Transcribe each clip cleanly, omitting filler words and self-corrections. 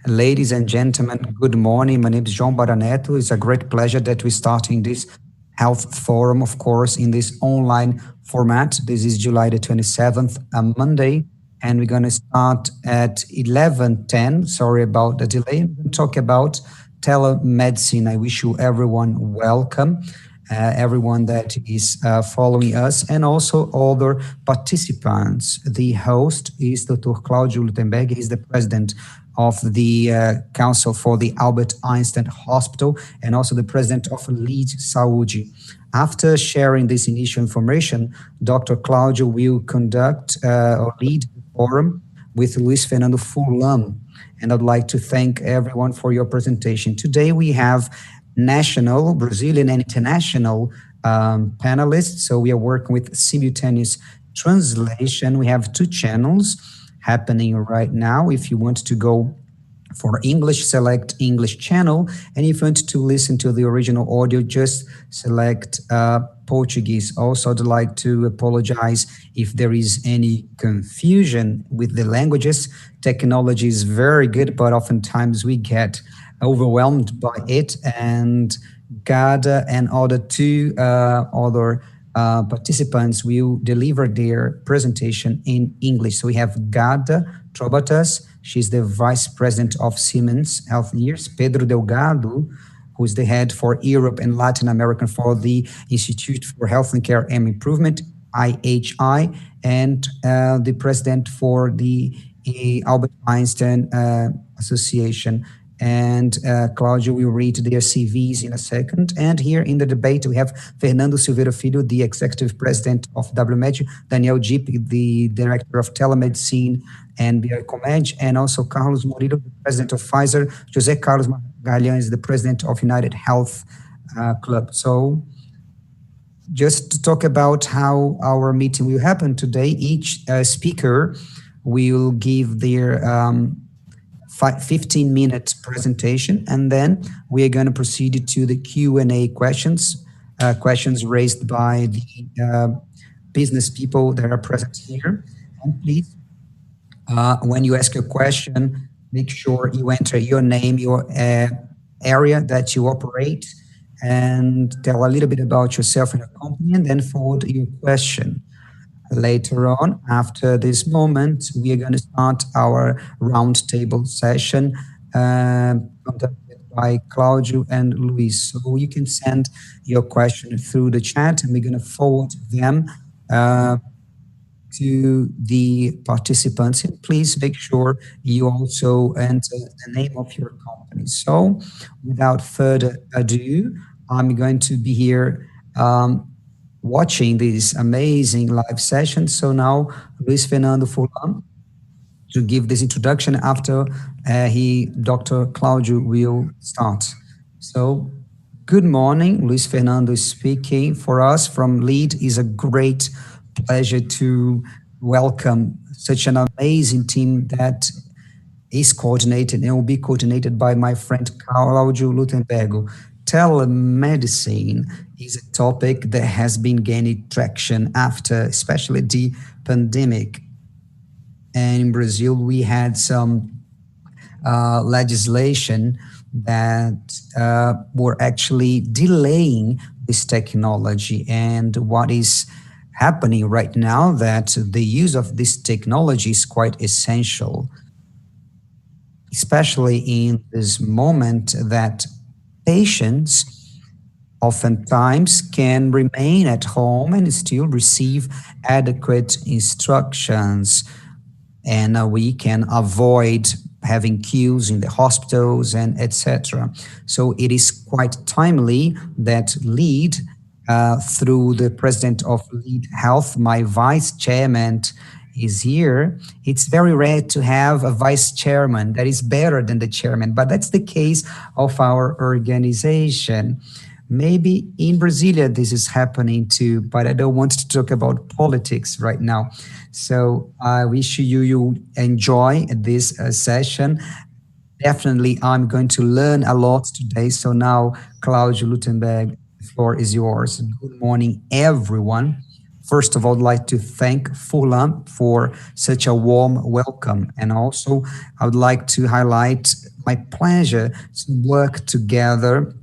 Ladies and gentlemen, good morning. My name is João Baraneto. It's a great pleasure that we're starting this health forum, of course, in this online format. This is July the 27th, a Monday, and we're going to start at 11:10. Sorry about the delay. We're going to talk about telemedicine. I wish you everyone welcome. Everyone that is following us, and also other participants. The host is Dr. Claudio Lutemberg. He's the president of the Council for the Albert Einstein Hospital, and also the president of LIDE Saúde. After sharing this initial information, Dr. Claudio will conduct or lead the forum with Luis Fernando Furlan. And I'd like to thank everyone for your presentation. Today we have national, Brazilian, and international panelists. So we are working with simultaneous translation. We have two channels happening right now. If you want to go for English, select English channel. And if you want to listen to the original audio, just select Portuguese. Also, I'd like to apologize if there is any confusion with the languages. Technology is very good, but oftentimes we get overwhelmed by it, and Ghada and other two other participants will deliver their presentation in English. So we have Ghada Trobatas, she's the Vice President of Siemens Healthineers, Pedro Delgado, who's the head for Europe and Latin America for the Institute for Health and Care and Improvement, IHI, and the President for the Albert Einstein Association. And Claudio will read their CVs in a second. And here in the debate, we have Fernando Silveira Filho, the Executive President of WMed, Daniel Jeep, the Director of Telemedicine and Biocomed, and also Carlos Murilo, the President of Pfizer, José Carlos Magalhães, the President of United Health Club. So just to talk about how our meeting will happen today, each speaker will give their 15-minute presentation, and then we are going to proceed to the Q&A questions, questions raised by the business people that are present here. And please, when you ask a question, make sure you enter your name, your area that you operate, and tell a little bit about yourself and your company, and then forward your question. Later on, after this moment, we are going to start our roundtable session conducted by Claudio and Luis. So you can send your question through the chat, and we're going to forward them to the participants. And please make sure you also enter the name of your company. So without further ado, I'm going to be here watching this amazing live session. So now Luis Fernando Furlan to give this introduction. After Dr. Claudio will start. So good morning, Luis Fernando is speaking for us from LIDE. It's a great pleasure to welcome such an amazing team that is coordinated and will be coordinated by my friend Claudio Lutembergo. Telemedicine is a topic that has been gaining traction after especially the pandemic. And in Brazil, we had some legislation that were actually delaying this technology. And what is happening right now, that the use of this technology is quite essential, especially in this moment that patients oftentimes can remain at home and still receive adequate instructions, and we can avoid having queues in the hospitals and etc. So it is quite timely that LIDE, through the president of LIDE Health, my vice chairman, is here. It's very rare to have a vice chairman that is better than the chairman, but that's the case of our organization. Maybe in Brasilia this is happening too, but I don't want to talk about politics right now. So I wish you enjoy this session. Definitely I'm going to learn a lot today. So now, Claudio Lutemberg, the floor is yours. Good morning, everyone. First of all, I'd like to thank Furlan for such a warm welcome. And also, I would like to highlight my pleasure to work together,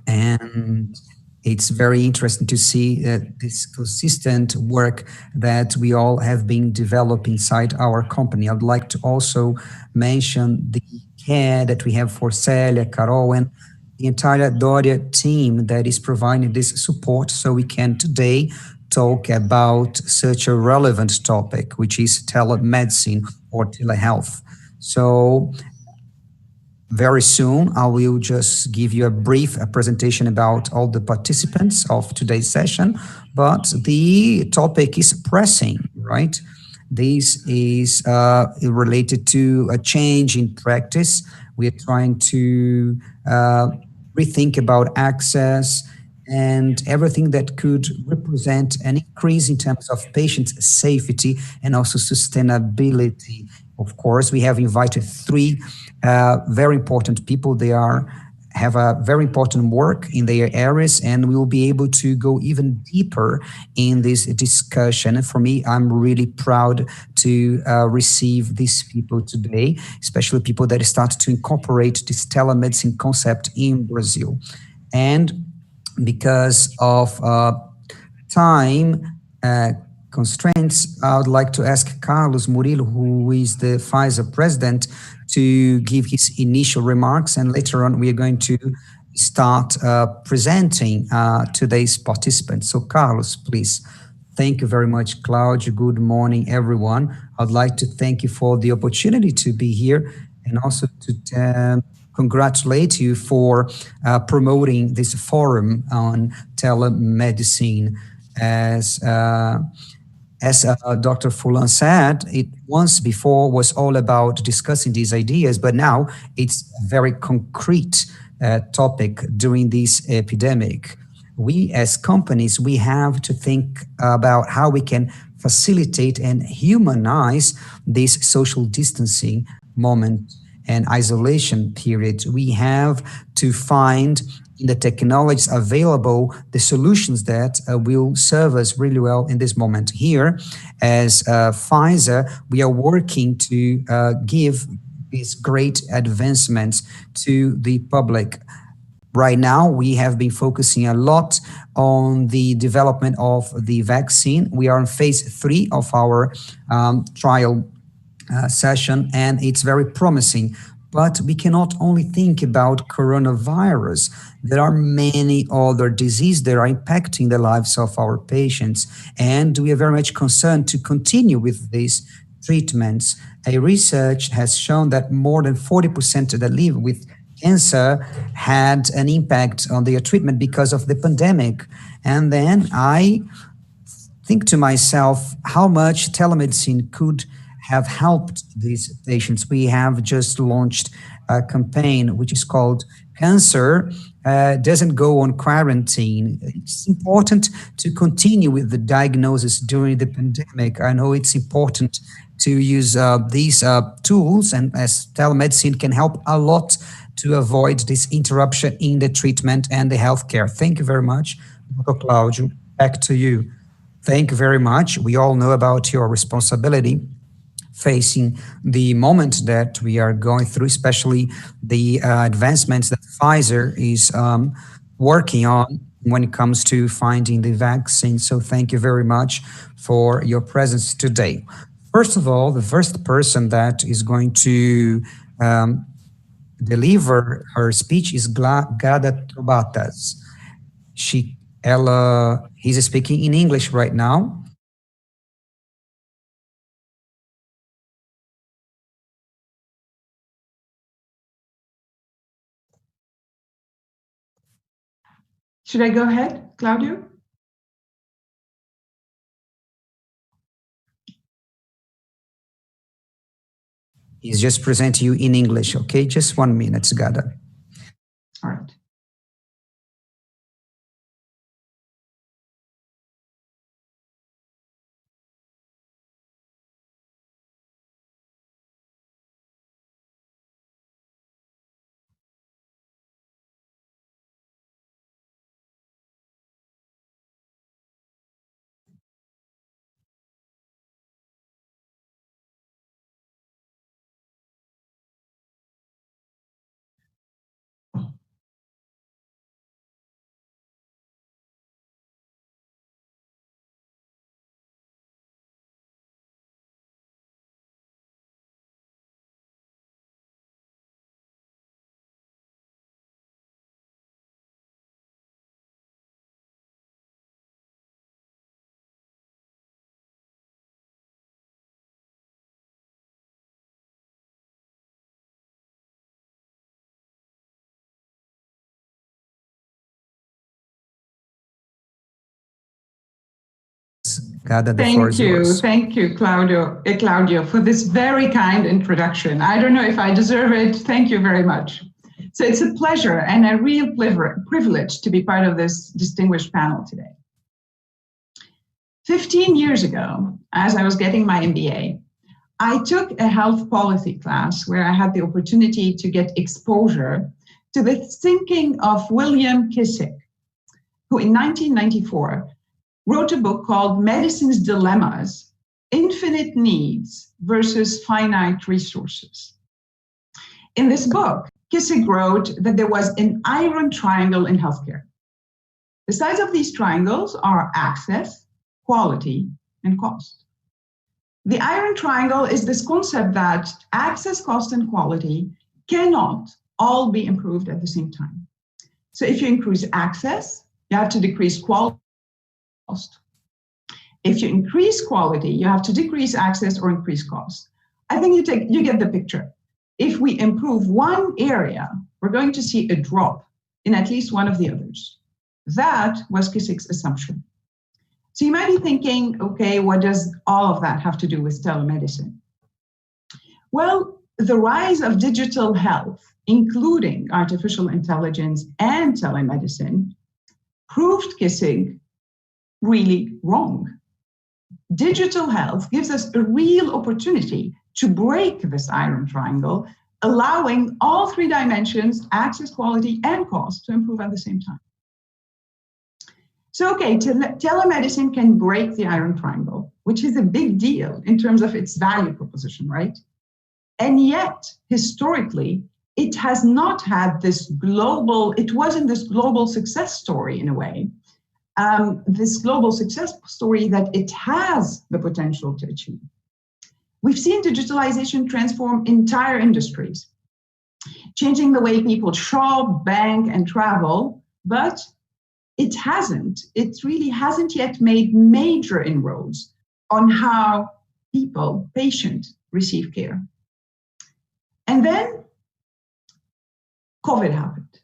and it's very interesting to see this consistent work that we all have been developing inside our company. I'd like to also mention the care that we have for Celia, Carol, and the entire Doria team that is providing this support so we can today talk about such a relevant topic, which is telemedicine or telehealth. So very soon, I will just give you a brief presentation about all the participants of today's session, but the topic is pressing, right? This is related to a change in practice. We are trying to rethink about access and everything that could represent an increase in terms of patient safety and also sustainability. Of course, we have invited three very important people. They are have a very important work in their areas, and we will be able to go even deeper in this discussion. And for me, I'm really proud to receive these people today, especially people that start to incorporate this telemedicine concept in Brazil. And because of time constraints, I would like to ask Carlos Murilo, who is the Pfizer president, to give his initial remarks, and later on we are going to start presenting today's participants. So, Carlos, please. Thank you very much, Claudio. Good morning, everyone. I'd like to thank you for the opportunity to be here and also to congratulate you for promoting this forum on telemedicine. As Dr. Fulan said, it once before was all about discussing these ideas, but now it's a very concrete topic during this epidemic. We as companies, we have to think about how we can facilitate and humanize this social distancing moment and isolation period. We have to find in the technologies available the solutions that will serve us really well in this moment. Here, as Pfizer, we are working to give these great advancements to the public. Right now, we have been focusing a lot on the development of the vaccine. We are in phase 3 of our trial session, and it's very promising. But we cannot only think about coronavirus. There are many other diseases that are impacting the lives of our patients, and we are very much concerned to continue with these treatments. A research has shown that more than 40% that live with cancer had an impact on their treatment because of the pandemic. And then I think to myself how much telemedicine could have helped these patients. We have just launched a campaign which is called Cancer Doesn't Go on Quarantine. It's important to continue with the diagnosis during the pandemic. I know it's important to use these tools, and as telemedicine can help a lot to avoid this interruption in the treatment and the healthcare. Thank you very much. Dr. Claudio, back to you. Thank you very much. We all know about your responsibility facing the moment that we are going through, especially the advancements that Pfizer is working on when it comes to finding the vaccine. So thank you very much for your presence today. First of all, the first person that is going to deliver her speech is Ghada Trobatas. He's speaking in English right now. Should I go ahead, Claudio? He's just presenting you in English, okay? Just 1 minute, Ghada. All right. Ghada, the floor is yours. Thank you, Claudio, for this very kind introduction. I don't know if I deserve it. Thank you very much. So it's a pleasure and a real privilege to be part of this distinguished panel today. 15 years ago, as I was getting my MBA, I took a health policy class where I had the opportunity to get exposure to the thinking of William Kissick, who in 1994 wrote a book called Medicine's Dilemmas: Infinite Needs versus Finite Resources. In this book, Kissick wrote that there was an iron triangle in healthcare. The sides of these triangles are access, quality, and cost. The iron triangle is this concept that access, cost, and quality cannot all be improved at the same time. So if you increase access, you have to decrease quality. If you increase quality, you have to decrease access or increase cost. I think you get the picture. If we improve one area, we're going to see a drop in at least one of the others. That was Kissick's assumption. So you might be thinking, okay, what does all of that have to do with telemedicine? Well, the rise of digital health, including artificial intelligence and telemedicine, proved Kissick really wrong. Digital health gives us a real opportunity to break this iron triangle, allowing all three dimensions, access, quality, and cost, to improve at the same time. So, okay, telemedicine can break the iron triangle, which is a big deal in terms of its value proposition, right? And yet, historically, it has not had this it wasn't this global success story in a way, this global success story that it has the potential to achieve. We've seen digitalization transform entire industries, changing the way people shop, bank, and travel, but it really hasn't yet made major inroads on how patients receive care. And then COVID happened.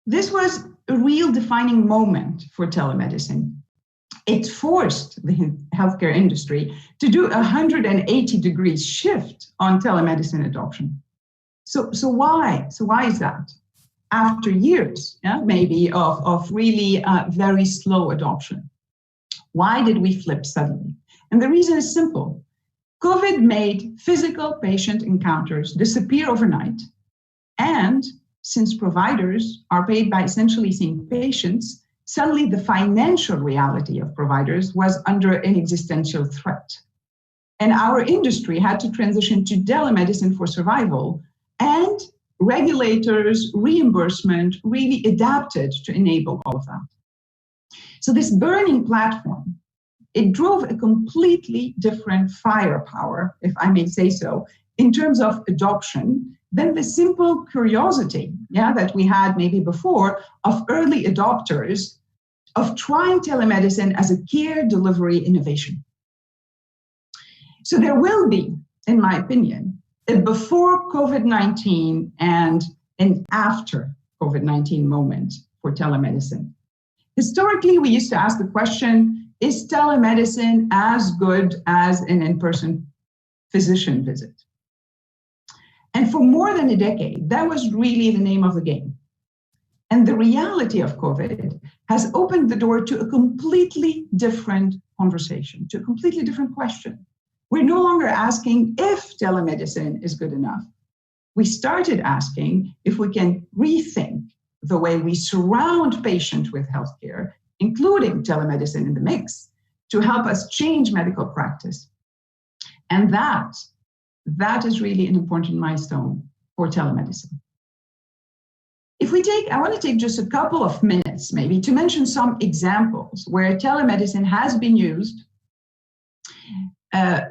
This was a real defining moment for telemedicine. It forced the healthcare industry to do a 180-degree shift on telemedicine adoption. So why? So why is that? After years, maybe of really very slow adoption. Why did we flip suddenly? And the reason is simple. COVID made physical patient encounters disappear overnight. And since providers are paid by essentially seeing patients, suddenly the financial reality of providers was under an existential threat. And our industry had to transition to telemedicine for survival, and regulators, reimbursement really adapted to enable all of that. So this burning platform, it drove a completely different firepower, if I may say so, in terms of adoption than the simple curiosity that we had maybe before of early adopters of trying telemedicine as a care delivery innovation. So there will be, in my opinion, a before COVID-19 and an after COVID-19 moment for telemedicine. Historically, we used to ask the question, is telemedicine as good as an in-person physician visit? And for more than a decade, that was really the name of the game. And the reality of COVID has opened the door to a completely different conversation, to a completely different question. We're no longer asking if telemedicine is good enough. We started asking if we can rethink the way we surround patients with healthcare, including telemedicine in the mix, to help us change medical practice. And that is really an important milestone for telemedicine. I want to take just a couple of minutes maybe to mention some examples where telemedicine has been used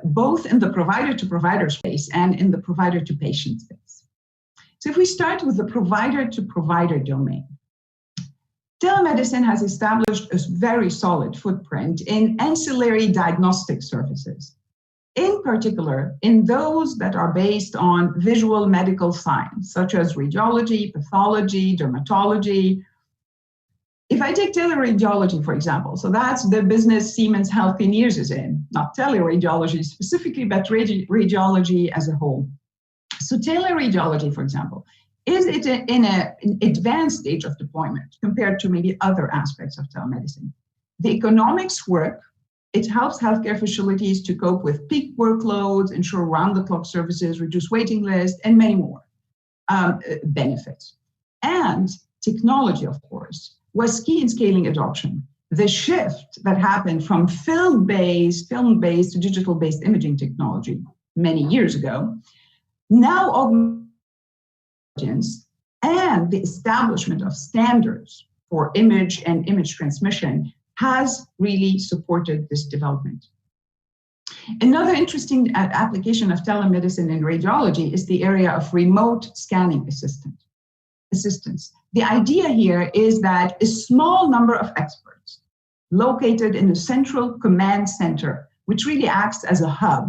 both in the provider-to-provider space and in the provider-to-patient space. So if we start with the provider-to-provider domain, telemedicine has established a very solid footprint in ancillary diagnostic services, in particular in those that are based on visual medical science, such as radiology, pathology, dermatology, If I take teleradiology, for example, so that's the business Siemens Healthineers is in, not teleradiology specifically, but radiology as a whole. So teleradiology, for example, is it in an advanced stage of deployment compared to maybe other aspects of telemedicine? The economics work. It helps healthcare facilities to cope with peak workloads, ensure round-the-clock services, reduce waiting lists, and many more benefits. And technology, of course, was key in scaling adoption. The shift that happened from film-based to digital-based imaging technology many years ago, now augments and the establishment of standards for image and image transmission has really supported this development. Another interesting application of telemedicine in radiology is the area of remote scanning assistance. The idea here is that a small number of experts located in a central command center, which really acts as a hub,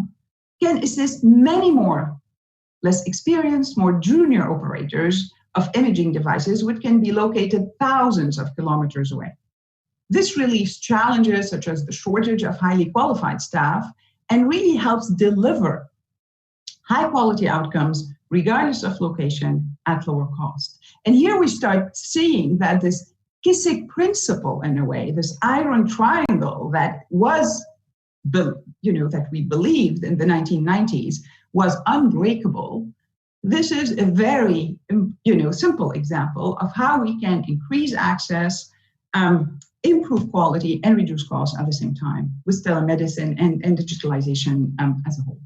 can assist many more less experienced, more junior operators of imaging devices, which can be located thousands of kilometers away. This relieves challenges such as the shortage of highly qualified staff and really helps deliver high quality outcomes regardless of location at lower cost. And here we start seeing that this Kissick principle, in a way, this iron triangle that was, that we believed in the 1990s was unbreakable. This is a very, simple example of how we can increase access, improve quality, and reduce costs at the same time with telemedicine and digitalization as a whole.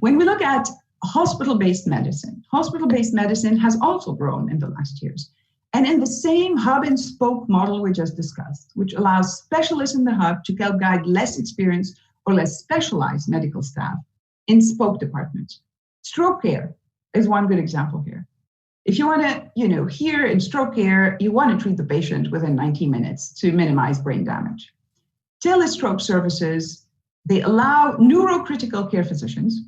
When we look at hospital-based medicine has also grown in the last years. And in the same hub and spoke model we just discussed, which allows specialists in the hub to help guide less experienced or less specialized medical staff in spoke departments. Stroke care is one good example here. If you want to, here in stroke care, you want to treat the patient within 90 minutes to minimize brain damage. Telestroke services, they allow neurocritical care physicians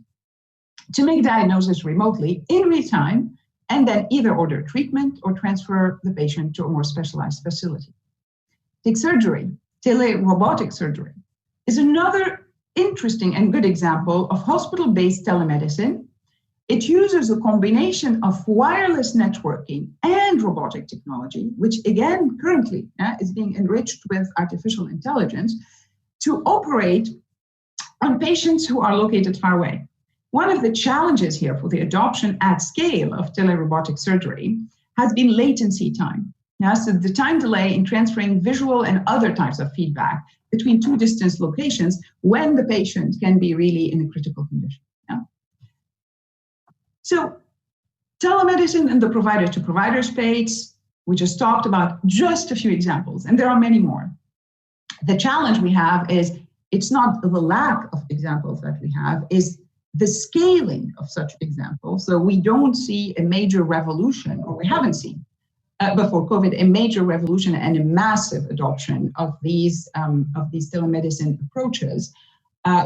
to make diagnosis remotely in real time and then either order treatment or transfer the patient to a more specialized facility. Take surgery, tele-robotic surgery is another interesting and good example of hospital-based telemedicine. It uses a combination of wireless networking and robotic technology, which again, currently is being enriched with artificial intelligence to operate on patients who are located far away. One of the challenges here for the adoption at scale of telerobotic surgery has been latency time. So the time delay in transferring visual and other types of feedback between two distant locations when the patient can be really in a critical condition. So telemedicine in the provider-to-provider space, we just talked about just a few examples, and there are many more. The challenge we have is it's not the lack of examples that we have, is the scaling of such examples. So we don't see a major revolution, or we haven't seen before COVID, a major revolution and a massive adoption of these telemedicine approaches.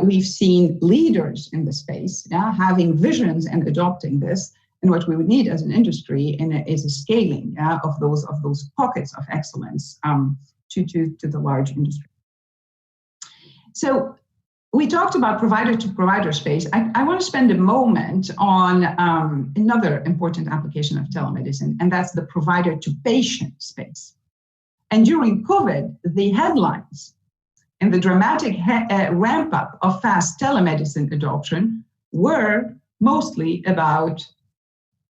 We've seen leaders in the space having visions and adopting this. And what we would need as an industry is a scaling of those pockets of excellence to the large industry. So we talked about provider-to-provider space. I want to spend a moment on another important application of telemedicine, and that's the provider-to-patient space. And during COVID, the headlines and the dramatic ramp-up of fast telemedicine adoption were mostly about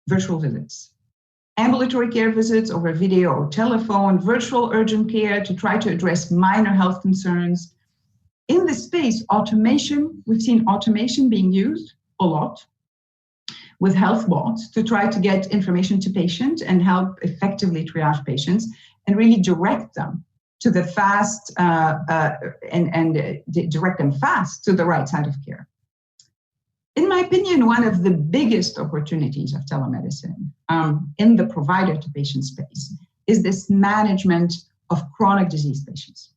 virtual visits, ambulatory care visits over video or telephone, virtual urgent care to try to address minor health concerns. In this space, automation, we've seen automation being used a lot with health bots to try to get information to patients and help effectively triage patients and really direct them to the fast direct them fast to the right side of care. In my opinion, one of the biggest opportunities of telemedicine in the provider-to-patient space is this management of chronic disease patients,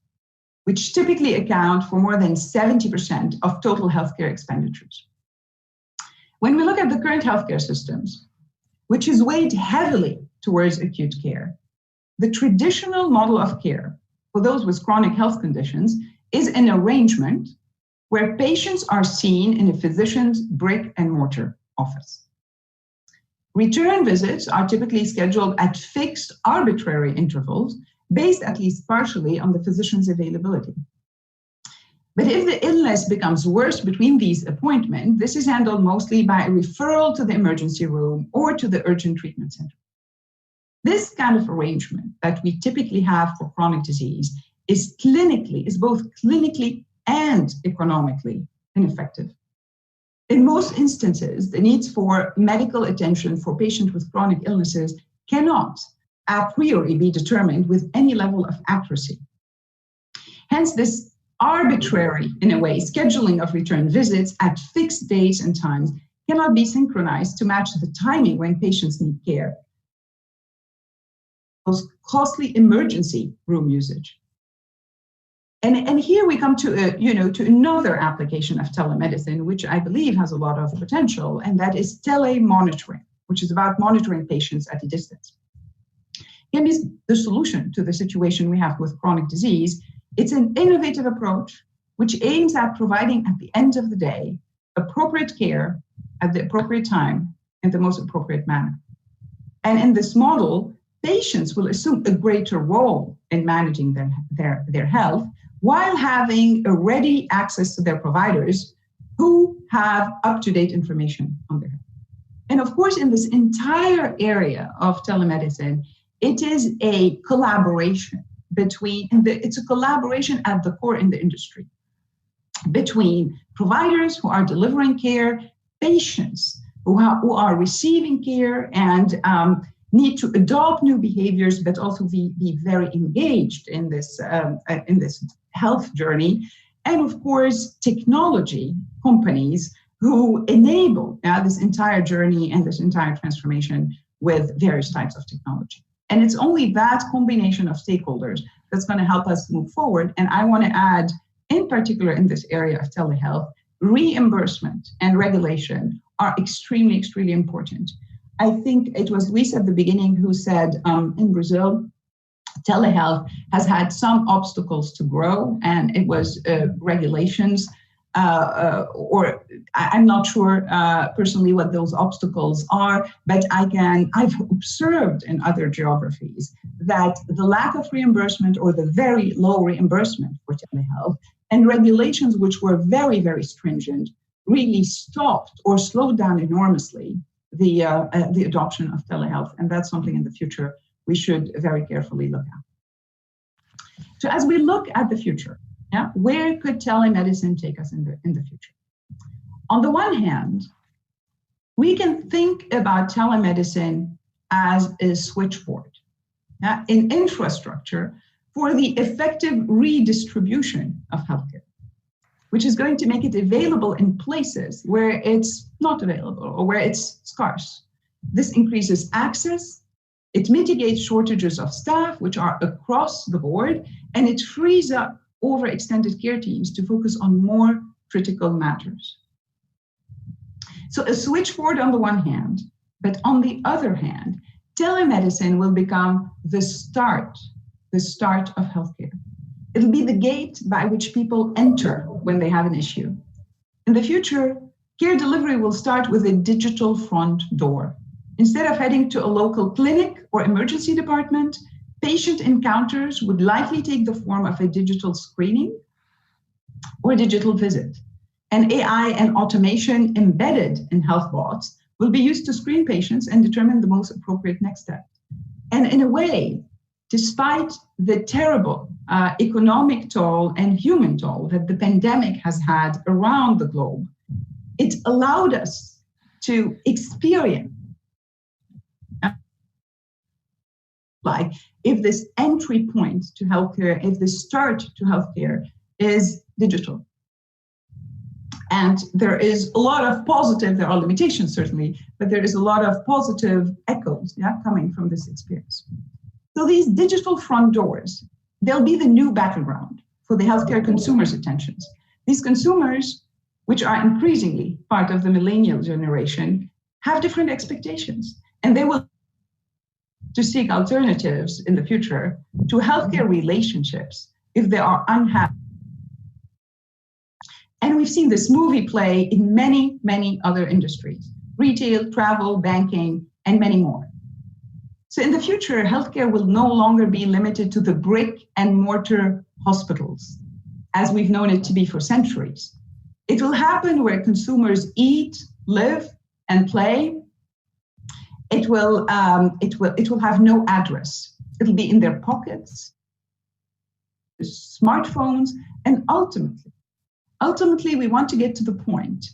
which typically account for more than 70% of total healthcare expenditures. When we look at the current healthcare systems, which is weighed heavily towards acute care, the traditional model of care for those with chronic health conditions is an arrangement where patients are seen in a physician's brick and mortar office. Return visits are typically scheduled at fixed arbitrary intervals based at least partially on the physician's availability. But if the illness becomes worse between these appointments, this is handled mostly by a referral to the emergency room or to the urgent treatment center. This kind of arrangement that we typically have for chronic disease is both clinically and economically ineffective. In most instances, the needs for medical attention for patients with chronic illnesses cannot a priori be determined with any level of accuracy. Hence, this arbitrary, in a way, scheduling of return visits at fixed days and times cannot be synchronized to match the timing when patients need care. Those costly emergency room usage. And here we come to another application of telemedicine, which I believe has a lot of potential, and that is telemonitoring, which is about monitoring patients at a distance. Can be the solution to the situation we have with chronic disease. It's an innovative approach which aims at providing, at the end of the day, appropriate care at the appropriate time in the most appropriate manner. And in this model, patients will assume a greater role in managing their health while having a ready access to their providers who have up-to-date information on their health. And of course, in this entire area of telemedicine, it is a collaboration it's a collaboration at the core in the industry between providers who are delivering care, patients who are receiving care and need to adopt new behaviors, but also be very engaged in this health journey. And of course, technology companies who enable this entire journey and this entire transformation with various types of technology. And it's only that combination of stakeholders that's going to help us move forward. And I want to add, in particular in this area of telehealth, reimbursement and regulation are extremely, extremely important. I think it was Luis at the beginning who said in Brazil, telehealth has had some obstacles to grow, and it was regulations, or I'm not sure personally what those obstacles are, but I've observed in other geographies that the lack of reimbursement or the very low reimbursement for telehealth and regulations which were very, very stringent really stopped or slowed down enormously the adoption of telehealth. And that's something in the future we should very carefully look at. So as we look at the future, where could telemedicine take us in the future? On the one hand, we can think about telemedicine as a switchboard in infrastructure for the effective redistribution of healthcare, which is going to make it available in places where it's not available or where it's scarce. This increases access, it mitigates shortages of staff, which are across the board, and it frees up overextended care teams to focus on more critical matters. So a switchboard on the one hand, but on the other hand, telemedicine will become the start of healthcare. It'll be the gate by which people enter when they have an issue. In the future, care delivery will start with a digital front door. Instead of heading to a local clinic or emergency department, patient encounters would likely take the form of a digital screening or digital visit. And AI and automation embedded in health bots will be used to screen patients and determine the most appropriate next step. And in a way, despite the terrible economic toll and human toll that the pandemic has had around the globe, it allowed us to experience like if this entry point to healthcare, if the start to healthcare is digital. And there is a lot of positive, there are limitations certainly, but there is a lot of positive echoes coming from this experience. So these digital front doors, they'll be the new battleground for the healthcare consumers' attentions. These consumers, which are increasingly part of the millennial generation, have different expectations, and they will to seek alternatives in the future to healthcare relationships if they are unhappy. And we've seen this movie play in many, many other industries, retail, travel, banking, and many more. So in the future, healthcare will no longer be limited to the brick and mortar hospitals, as we've known it to be for centuries. It will happen where consumers eat, live, and play. It will have no address. It'll be in their pockets, smartphones, and ultimately, we want to get to the point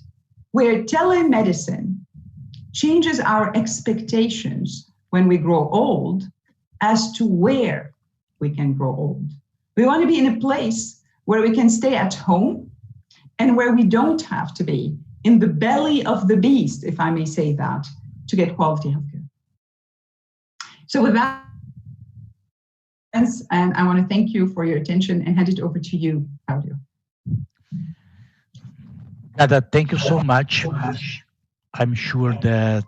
where telemedicine changes our expectations when we grow old as to where we can grow old. We want to be in a place where we can stay at home and where we don't have to be in the belly of the beast, if I may say that, to get quality healthcare. So with that, and I want to thank you for your attention and hand it over to you, Claudio. Ghada, thank you so much. I'm sure that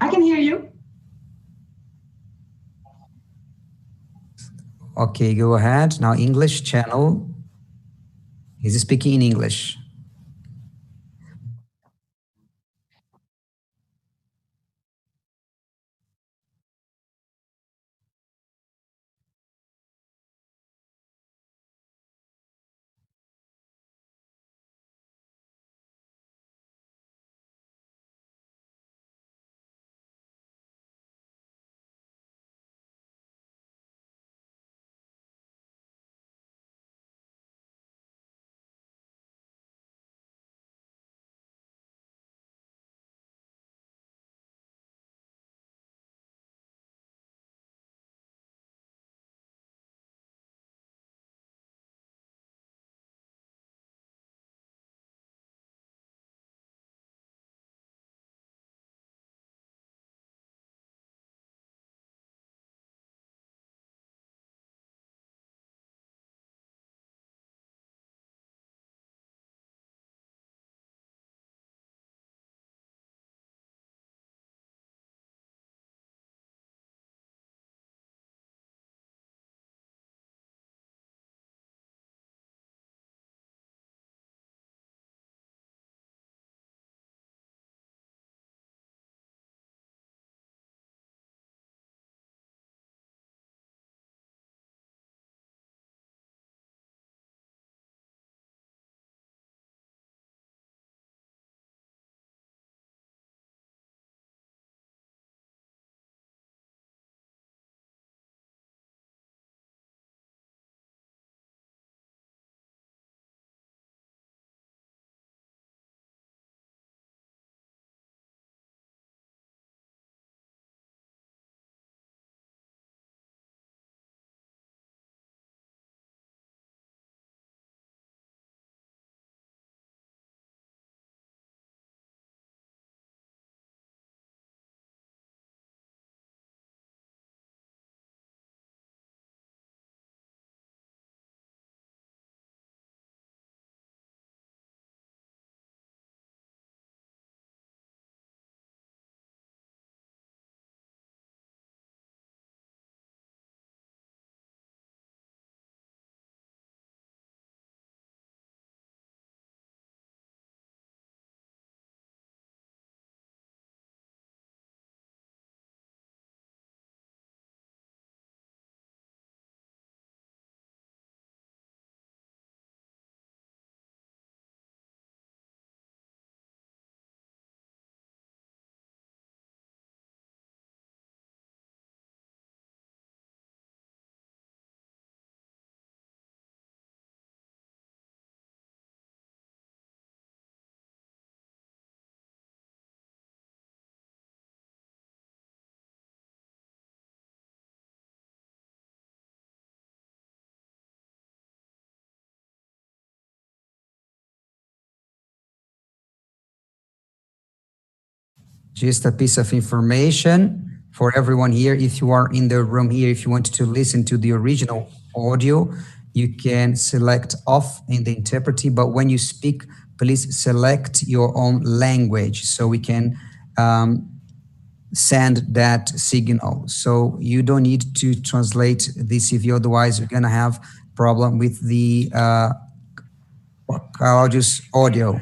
I can hear you. Okay, go ahead. Now English channel. He's speaking in English. Just a piece of information for everyone here. If you are in the room here, if you want to listen to the original audio, you can select off in the interpreter, but when you speak, please select your own language so we can send that signal. So you don't need to translate the CV, otherwise you're gonna have problem with the audio.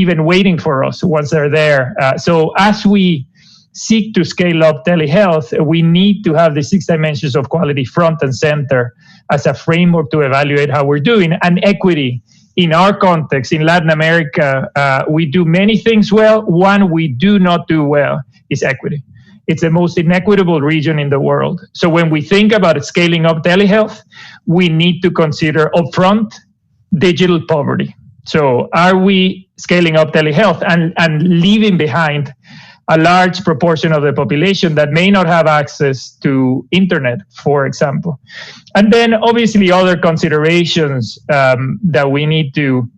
even waiting for us once they're there. So as we seek to scale up telehealth, we need to have the 6 dimensions of quality front and center as a framework to evaluate how we're doing. And equity, in our context, in Latin America, we do many things well. One we do not do well is equity. It's the most inequitable region in the world. So when we think about scaling up telehealth, we need to consider upfront digital poverty. So are we scaling up telehealth and leaving behind a large proportion of the population that may not have access to internet, for example? And then obviously other considerations that we need to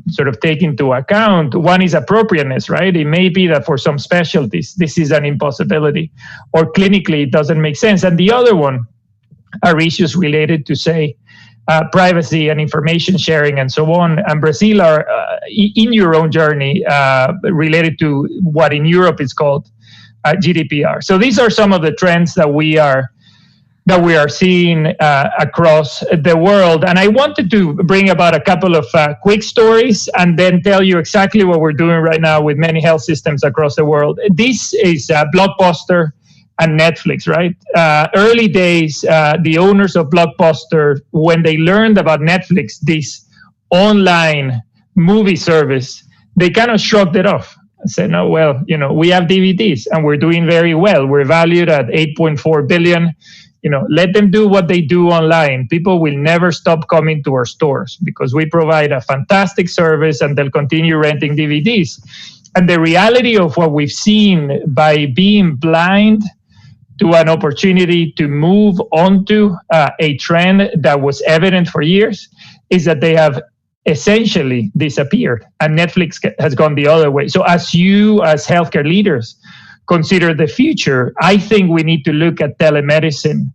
sort of take into account. One is appropriateness, right? It may be that for some specialties, this is an impossibility, or clinically it doesn't make sense. And the other one are issues related to, say, privacy and information sharing and so on. And Brazil are in your own journey related to what in Europe is called GDPR. So these are some of the trends that we are seeing across the world. And I wanted to bring about a couple of quick stories and then tell you exactly what we're doing right now with many health systems across the world. This is Blockbuster and Netflix, right? Early days, the owners of Blockbuster, when they learned about Netflix, this online movie service, they kind of shrugged it off. I said, no, well, we have DVDs and we're doing very well. We're valued at 8.4 billion. Let them do what they do online. People will never stop coming to our stores because we provide a fantastic service and they'll continue renting DVDs. And the reality of what we've seen by being blind to an opportunity to move onto a trend that was evident for years is that they have essentially disappeared, and Netflix has gone the other way. So as you, as healthcare leaders, consider the future, I think we need to look at telemedicine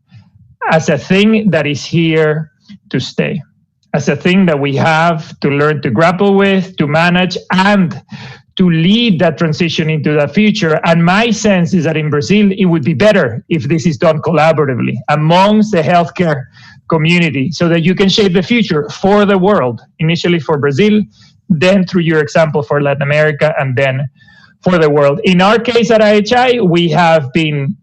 as a thing that is here to stay, as a thing that we have to learn to grapple with, to manage, and to lead that transition into the future. And my sense is that in Brazil, it would be better if this is done collaboratively amongst the healthcare community so that you can shape the future for the world, initially for Brazil, then through your example for Latin America, and then for the world. In our case at IHI, we have been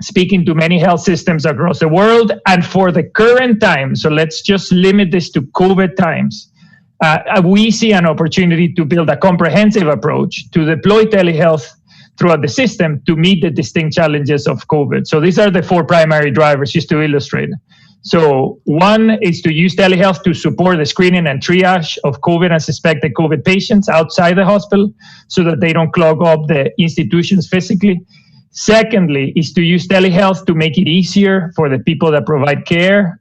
speaking to many health systems across the world, and for the current time, so let's just limit this to COVID times, we see an opportunity to build a comprehensive approach to deploy telehealth throughout the system to meet the distinct challenges of COVID. So these are the 4 primary drivers, just to illustrate. So one is to use telehealth to support the screening and triage of COVID and suspected COVID patients outside the hospital so that they don't clog up the institutions physically. Secondly, is to use telehealth to make it easier for the people that provide care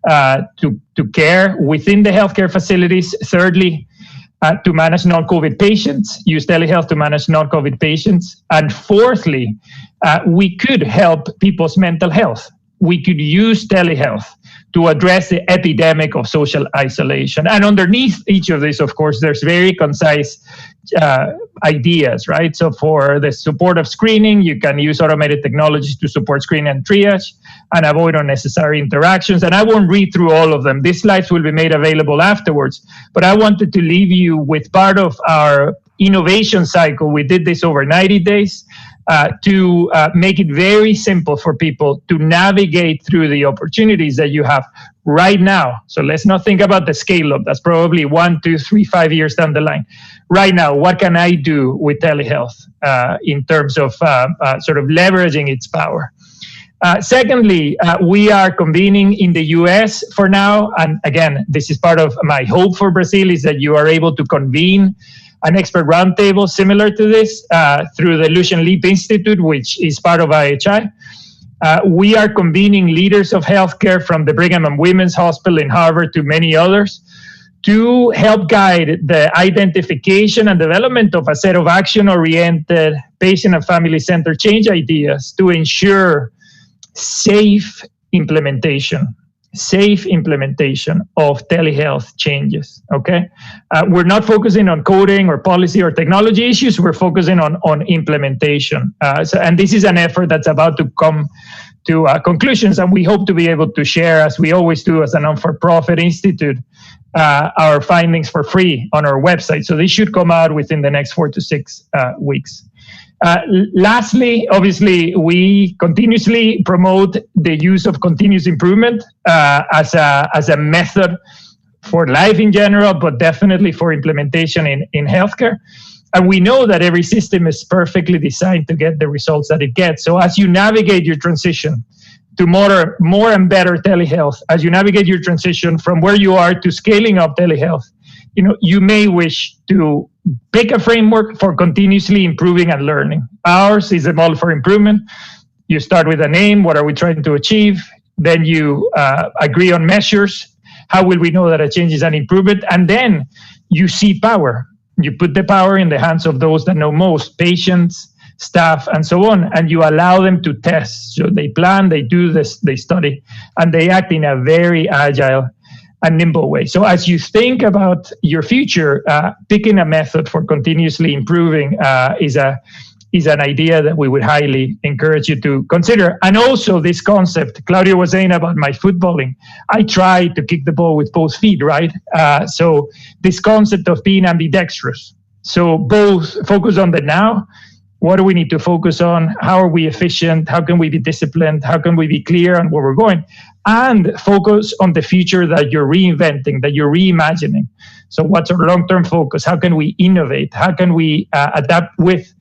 to care within the healthcare facilities. Thirdly, to manage non-COVID patients, use telehealth to manage non-COVID patients. And fourthly, we could help people's mental health. We could use telehealth to address the epidemic of social isolation. And underneath each of these, of course, there's very concise ideas, right? So for the support of screening, you can use automated technologies to support screening and triage and avoid unnecessary interactions. And I won't read through all of them. These slides will be made available afterwards. But I wanted to leave you with part of our innovation cycle. We did this over 90 days. To make it very simple for people to navigate through the opportunities that you have right now. So let's not think about the scale up. That's probably 1, 2, 3, 5 years down the line. Right now, what can I do with telehealth in terms of sort of leveraging its power? Secondly, we are convening in the US for now. And again, this is part of my hope for Brazil, is that you are able to convene an expert roundtable similar to this through the Lucian Leap Institute, which is part of IHI. We are convening leaders of healthcare from the Brigham and Women's Hospital in Harvard to many others to help guide the identification and development of a set of action-oriented, patient and family-centered change ideas to ensure safe implementation of telehealth changes, okay? We're not focusing on coding or policy or technology issues. We're focusing on implementation. And this is an effort that's about to come conclusions, and we hope to be able to share, as we always do as a non-for-profit institute, our findings for free on our website. So they should come out within the next 4 to 6 weeks. Lastly, obviously, we continuously promote the use of continuous improvement as a method for life in general, but definitely for implementation in healthcare. And we know that every system is perfectly designed to get the results that it gets. So as you navigate your transition to more and better telehealth, as you navigate your transition from where you are to scaling up telehealth, you may wish to pick a framework for continuously improving and learning. Ours is a model for improvement. You start with a name. What are we trying to achieve? Then you agree on measures. How will we know that a change is an improvement? And then you see power. You put the power in the hands of those that know most, patients, staff, and so on, and you allow them to test. So they plan, they do this, they study, and they act in a very agile and nimble way. So as you think about your future, picking a method for continuously improving is an idea that we would highly encourage you to consider. And also this concept, Claudio was saying about my footballing. I try to kick the ball with both feet, right? So this concept of being ambidextrous. So both focus on the now. What do we need to focus on? How are we efficient? How can we be disciplined? How can we be clear on where we're going? And focus on the future that you're reinventing, that you're reimagining. So what's our long-term focus? How can we innovate? How can we adapt with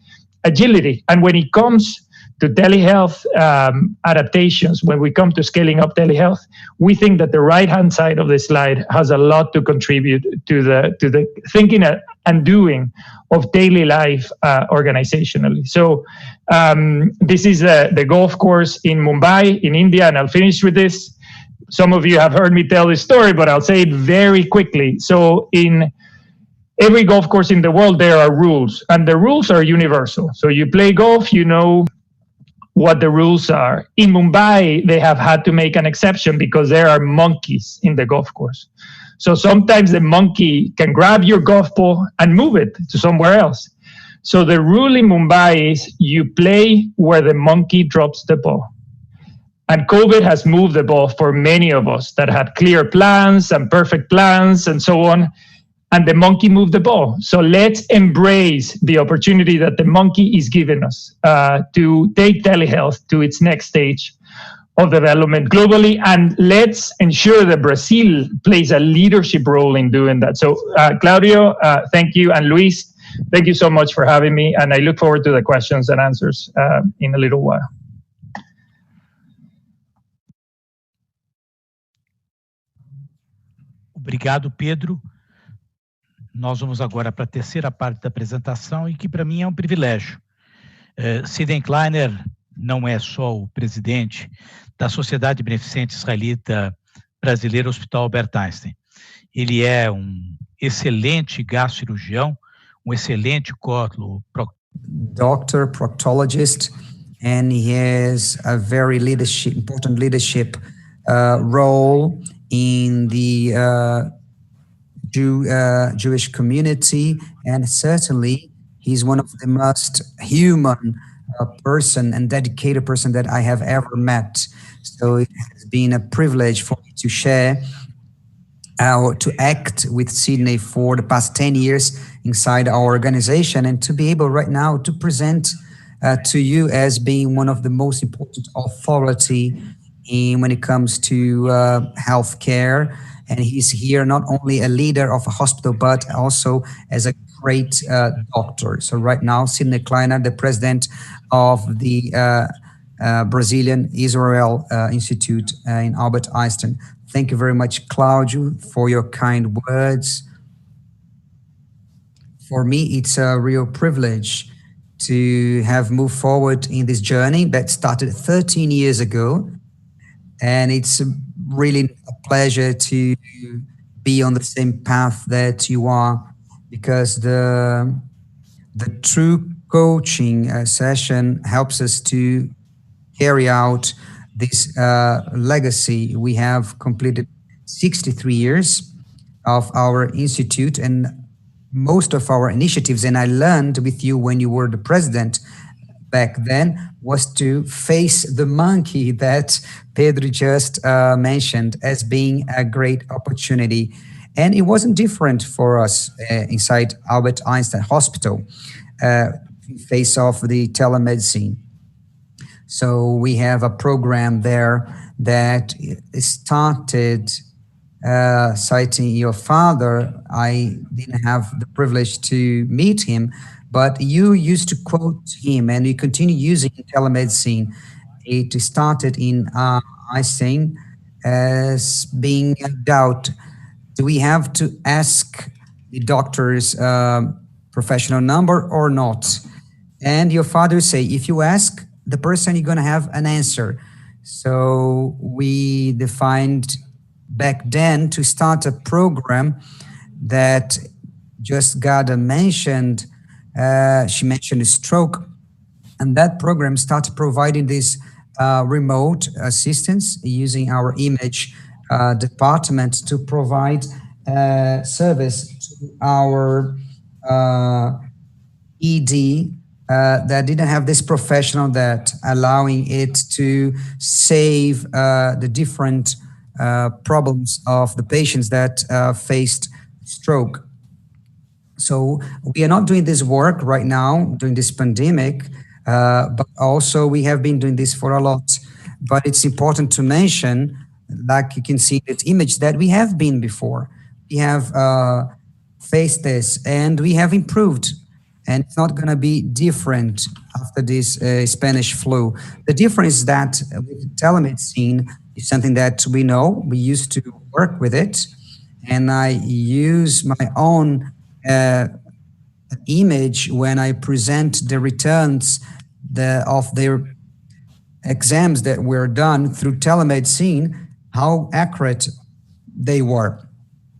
agility? And when it comes to telehealth adaptations, when we come to scaling up telehealth, we think that the right-hand side of the slide has a lot to contribute to the thinking and doing of daily life organizationally. So this is the golf course in Mumbai, in India, and I'll finish with this. Some of you have heard me tell this story, but I'll say it very quickly. So in every golf course in the world, there are rules, and the rules are universal. So you play golf, you know what the rules are. In Mumbai, they have had to make an exception because there are monkeys in the golf course. So sometimes the monkey can grab your golf ball and move it to somewhere else. So the rule in Mumbai is you play where the monkey drops the ball. And COVID has moved the ball for many of us that had clear plans and perfect plans and so on. And the monkey moved the ball. So let's embrace the opportunity that the monkey is giving us to take telehealth to its next stage of development globally. And let's ensure that Brazil plays a leadership role in doing that. So Claudio, thank you. And Luis, thank you so much for having me. And I look forward to the questions and answers in a little while. Obrigado, Pedro. Nós vamos agora para a terceira parte da apresentação e que para mim é um privilégio. Sidney Klajner não é só o presidente da Sociedade Beneficente Israelita Brasileira Hospital Albert Einstein. Ele é um excelente gastro-cirurgião, um excelente doctor, proctologist, and he has a very important leadership role in the Jewish community, and certainly he's one of the most human person and dedicated person that I have ever met. So it has been a privilege for me to share to act with Sidney for the past 10 years inside our organization, and to be able right now to present to you as being one of the most important authority when it comes to healthcare. And he's here not only a leader of a hospital, but also as a great doctor. So right now, Sidney Klajner, the president of the Brazilian Israel Institute in Albert Einstein. Thank you very much, Claudio, for your kind words. For me, it's a real privilege to have moved forward in this journey that started 13 years ago. And it's really a pleasure to be on the same path that you are, because the true coaching session helps us to carry out this legacy. We have completed 63 years of our institute, and most of our initiatives, and I learned with you when you were the president, back then was to face the monkey that Pedro just mentioned as being a great opportunity. And it wasn't different for us inside Albert Einstein Hospital in face of the telemedicine. So we have a program there that started citing your father. I didn't have the privilege to meet him, but you used to quote him and you continue using telemedicine. It started in Einstein as being a doubt. Do we have to ask the doctor's professional number or not? And your father say, if you ask the person, you're going to have an answer. So we defined back then to start a program that just Ghada mentioned. She mentioned a stroke, and that program started providing this remote assistance using our image department to provide service to our ED that didn't have this professional that allowing it to save the different problems of the patients that faced stroke. So we are not doing this work right now during this pandemic, but also we have been doing this for a lot. But it's important to mention, like you can see in this image, that we have been before. We have faced this and we have improved. And it's not going to be different after this Spanish flu. The difference is that with telemedicine is something that we know. We used to work with it. And I use my own image when I present the returns of their exams that were done through telemedicine, how accurate they were.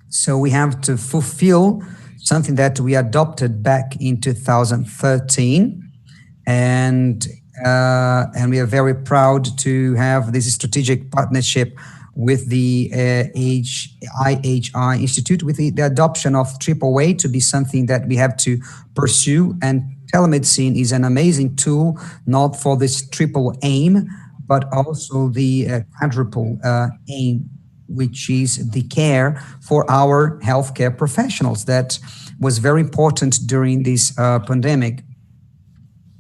So we have to fulfill something that we adopted back in 2013, and we are very proud to have this strategic partnership with the IHI Institute, with the adoption of AAA to be something that we have to pursue. And telemedicine is an amazing tool, not for this triple aim, but also the quadruple aim, which is the care for our healthcare professionals. That was very important during this pandemic.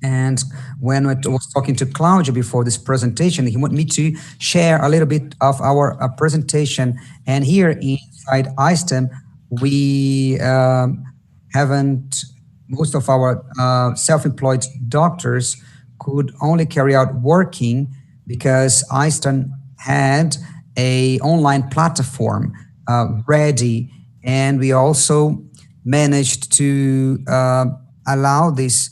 And when I was talking to Claudio before this presentation, he wanted me to share a little bit of our presentation. And here inside Einstein, we haven't, most of our self-employed doctors could only carry out working because Einstein had a online platform ready, and we also managed to allow these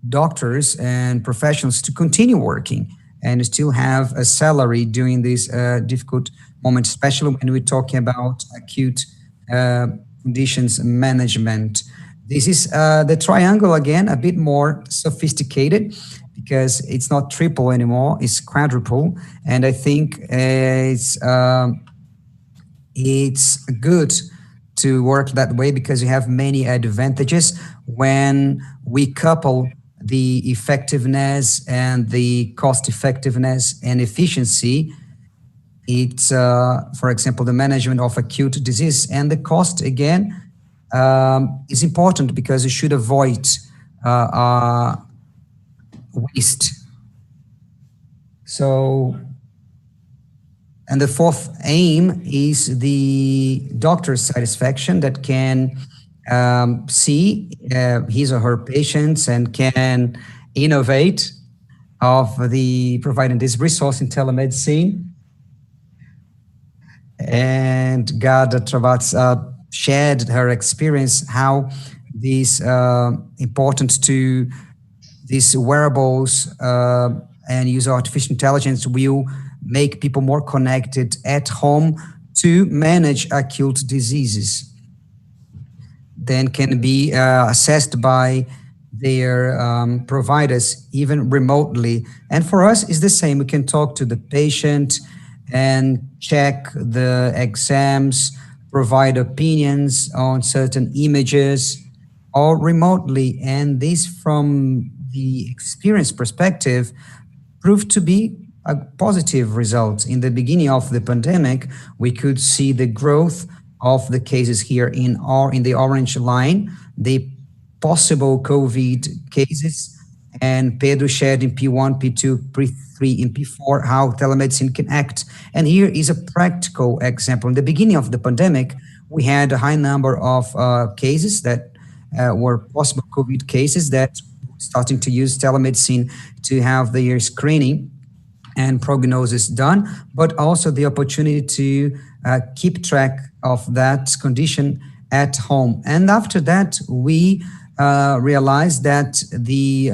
doctors and professionals to continue working and still have a salary during this difficult moment, especially when we're talking about acute conditions management. This is the triangle again, a bit more sophisticated, because it's not triple anymore, it's quadruple. And I think it's good to work that way because you have many advantages when we couple the effectiveness and the cost effectiveness and efficiency. It's, for example, the management of acute disease, and the cost again is important because you should avoid waste. So, and the fourth aim is the doctor's satisfaction, that can see his or her patients and can innovate of the providing this resource in telemedicine. And Ghada Trobatas shared her experience, how this important to these wearables and use of artificial intelligence will make people more connected at home to manage acute diseases. Then can be assessed by their providers even remotely. And for us, it's the same. We can talk to the patient and check the exams, provide opinions on certain images, all remotely. And this from the experience perspective, proved to be a positive result. In the beginning of the pandemic, we could see the growth of the cases here in the orange line, the possible COVID cases, and Pedro shared in P1, P2, P3, and P4 how telemedicine can act. And here is a practical example. In the beginning of the pandemic, we had a high number of cases that were possible COVID cases that were starting to use telemedicine to have their screening and prognosis done, but also the opportunity to keep track of that condition at home. And after that, we realized that the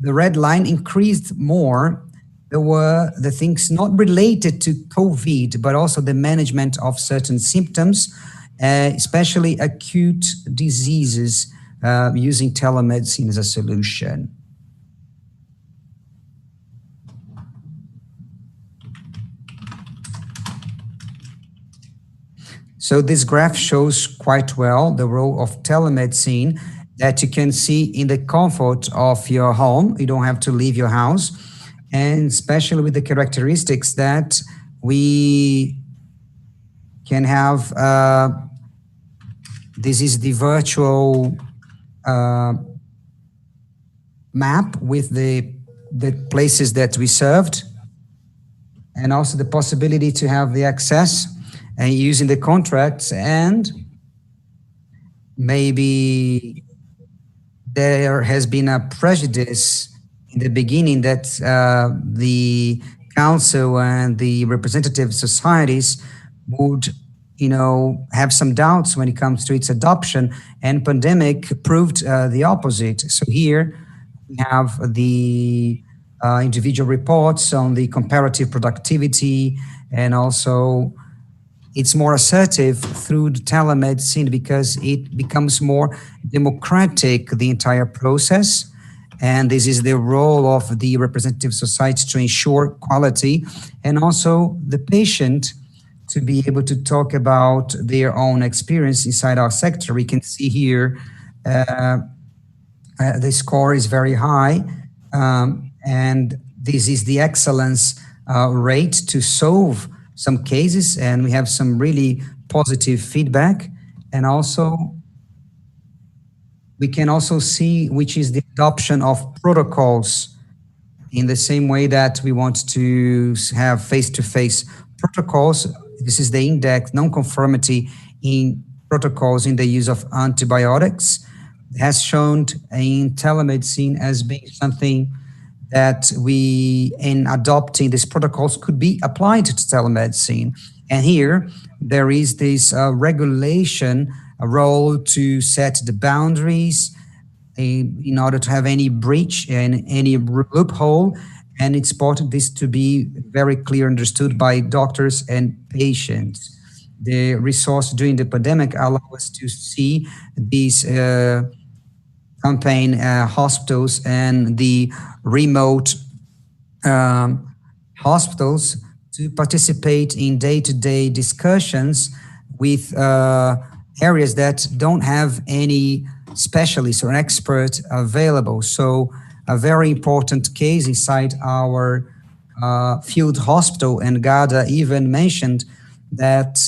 red line increased more. There were the things not related to COVID, but also the management of certain symptoms, especially acute diseases, using telemedicine as a solution. So this graph shows quite well the role of telemedicine that you can see in the comfort of your home. You don't have to leave your house, and especially with the characteristics that we can have. This is the virtual map with the places that we served, and also the possibility to have the access and using the contracts. And maybe there has been a prejudice in the beginning that the council and the representative societies would, have some doubts when it comes to its adoption, and pandemic proved the opposite. So here we have the individual reports on the comparative productivity, and also it's more assertive through the telemedicine because it becomes more democratic, the entire process. And this is the role of the representative society to ensure quality, and also the patient to be able to talk about their own experience inside our sector. We can see here the score is very high, and this is the excellence rate to solve some cases, and we have some really positive feedback. And also we can also see which is the adoption of protocols in the same way that we want to have face-to-face protocols. This is the index non-conformity in protocols in the use of antibiotics. It has shown in telemedicine as being something that we, in adopting these protocols, could be applied to telemedicine. And here, there is this regulation, a role to set the boundaries in order to have any breach and any loophole. And it's important this to be very clear understood by doctors and patients. The resource during the pandemic allow us to see these campaign hospitals and the remote hospitals to participate in day-to-day discussions with areas that don't have any specialist or expert available. So a very important case inside our field hospital, and Ghada even mentioned that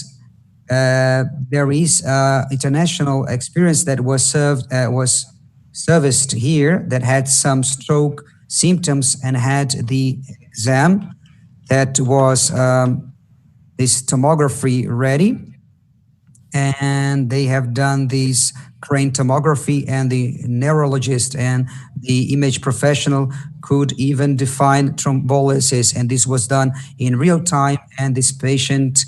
there is international experience that was serviced here that had some stroke symptoms and had the exam that was this tomography ready, and they have done this crane tomography, and the neurologist and the image professional could even define thrombolysis, and this was done in real time, and this patient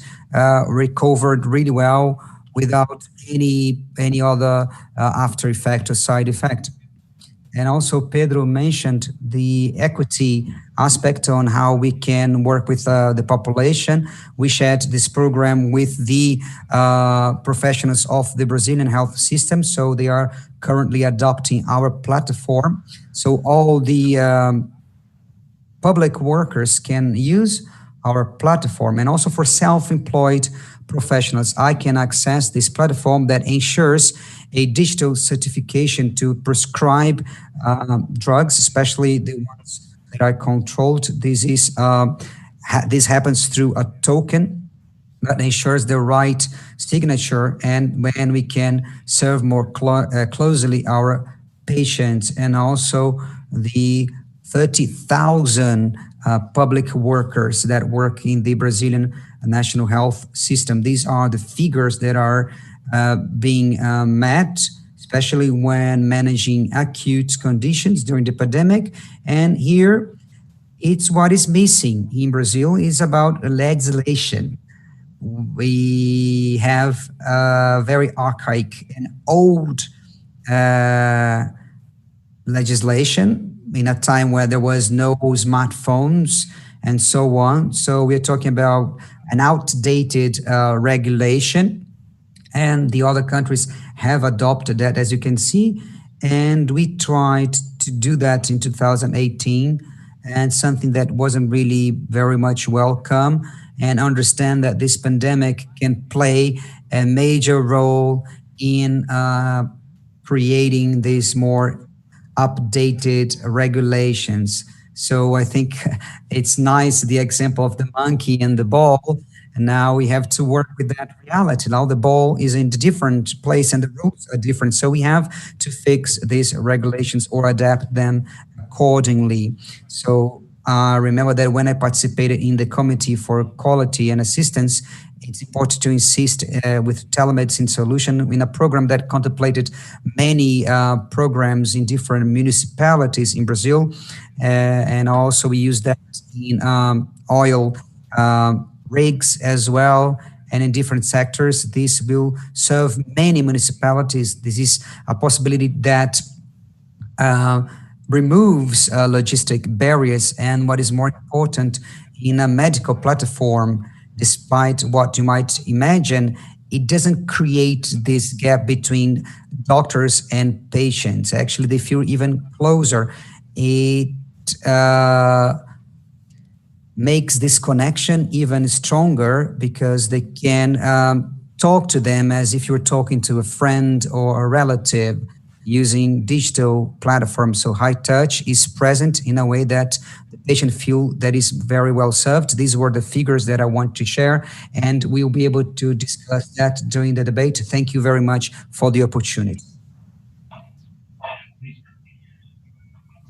recovered really well without any other after effect or side effect. And also Pedro mentioned the equity aspect on how we can work with the population. We shared this program with the professionals of the Brazilian health system, so they are currently adopting our platform. So all the public workers can use our platform, and also for self-employed professionals, I can access this platform that ensures a digital certification to prescribe drugs, especially the ones that are controlled. This happens through a token that ensures the right signature, and when we can serve more closely our patients, and also the 30,000 public workers that work in the Brazilian national health system. These are the figures that are being met, especially when managing acute conditions during the pandemic. And here, it's what is missing in Brazil is about legislation. We have a very archaic and old legislation in a time where there was no smartphones and so on. So we're talking about an outdated regulation, and the other countries have adopted that, as you can see. And we tried to do that in 2018, and something that wasn't really very much welcome, and understand that this pandemic can play a major role in creating these more updated regulations. So I think it's nice, the example of the monkey and the ball, and now we have to work with that reality. Now the ball is in a different place and the rules are different. So we have to fix these regulations or adapt them accordingly. So remember that when I participated in the Committee for Quality and Assistance, it's important to insist with telemedicine solution in a program that contemplated many programs in different municipalities in Brazil. And also we use that in oil rigs as well, and in different sectors. This will serve many municipalities. This is a possibility that removes logistic barriers, and what is more important, in a medical platform, despite what you might imagine, it doesn't create this gap between doctors and patients. Actually, they feel even closer. It makes this connection even stronger because they can talk to them as if you're talking to a friend or a relative, using digital platforms. So high touch is present in a way that the patient feel that is very well served. These were the figures that I want to share, and we'll be able to discuss that during the debate. Thank you very much for the opportunity.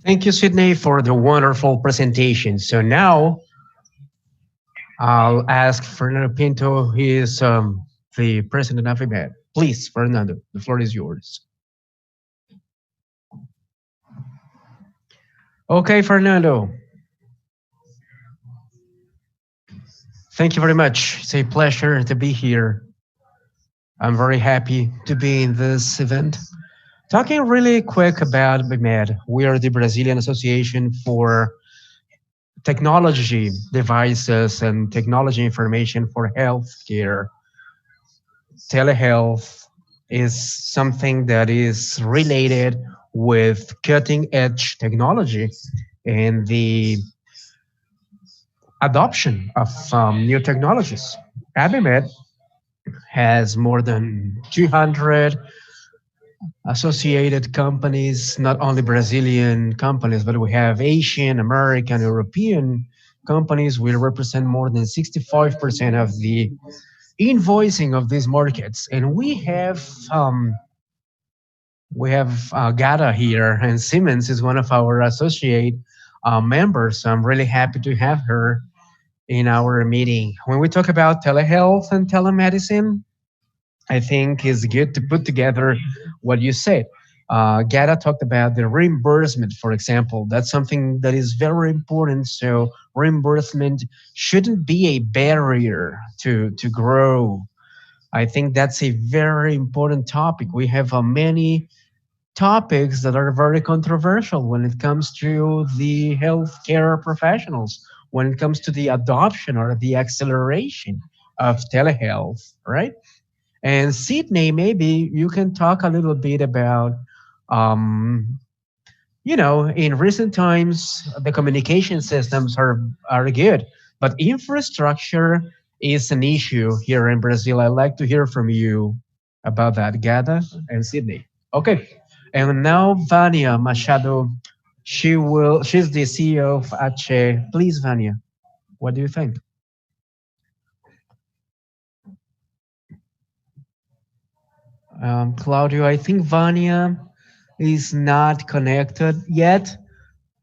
Thank you, Sidney, for the wonderful presentation. So now I'll ask Fernando Pinto. He is the president of IMED. Please, Fernando, the floor is yours. Okay, Fernando. Thank you very much. It's a pleasure to be here. I'm very happy to be in this event. Talking really quick about BIMED. We are the Brazilian Association for Technology Devices and Technology Information for Healthcare. Telehealth is something that is related with cutting-edge technology and the adoption of new technologies. ABIMED has more than 200 associated companies, not only Brazilian companies, but we have Asian, American, European companies. We represent more than 65% of the invoicing of these markets. And we have Ghada here, and Siemens is one of our associate members. So I'm really happy to have her in our meeting. When we talk about telehealth and telemedicine, I think it's good to put together what you said. Ghada talked about the reimbursement, for example. That's something that is very important. So reimbursement shouldn't be a barrier to grow. I think that's a very important topic. We have many topics that are very controversial when it comes to the healthcare professionals, when it comes to the adoption or the acceleration of telehealth, right? And Sidney, maybe you can talk a little bit about, in recent times, the communication systems are good, but infrastructure is an issue here in Brazil. I'd like to hear from you about that, Ghada and Sidney. Okay, and now Vania Machado, she's the CEO of Ache. Please, Vania, what do you think? Claudio, I think Vania is not connected yet.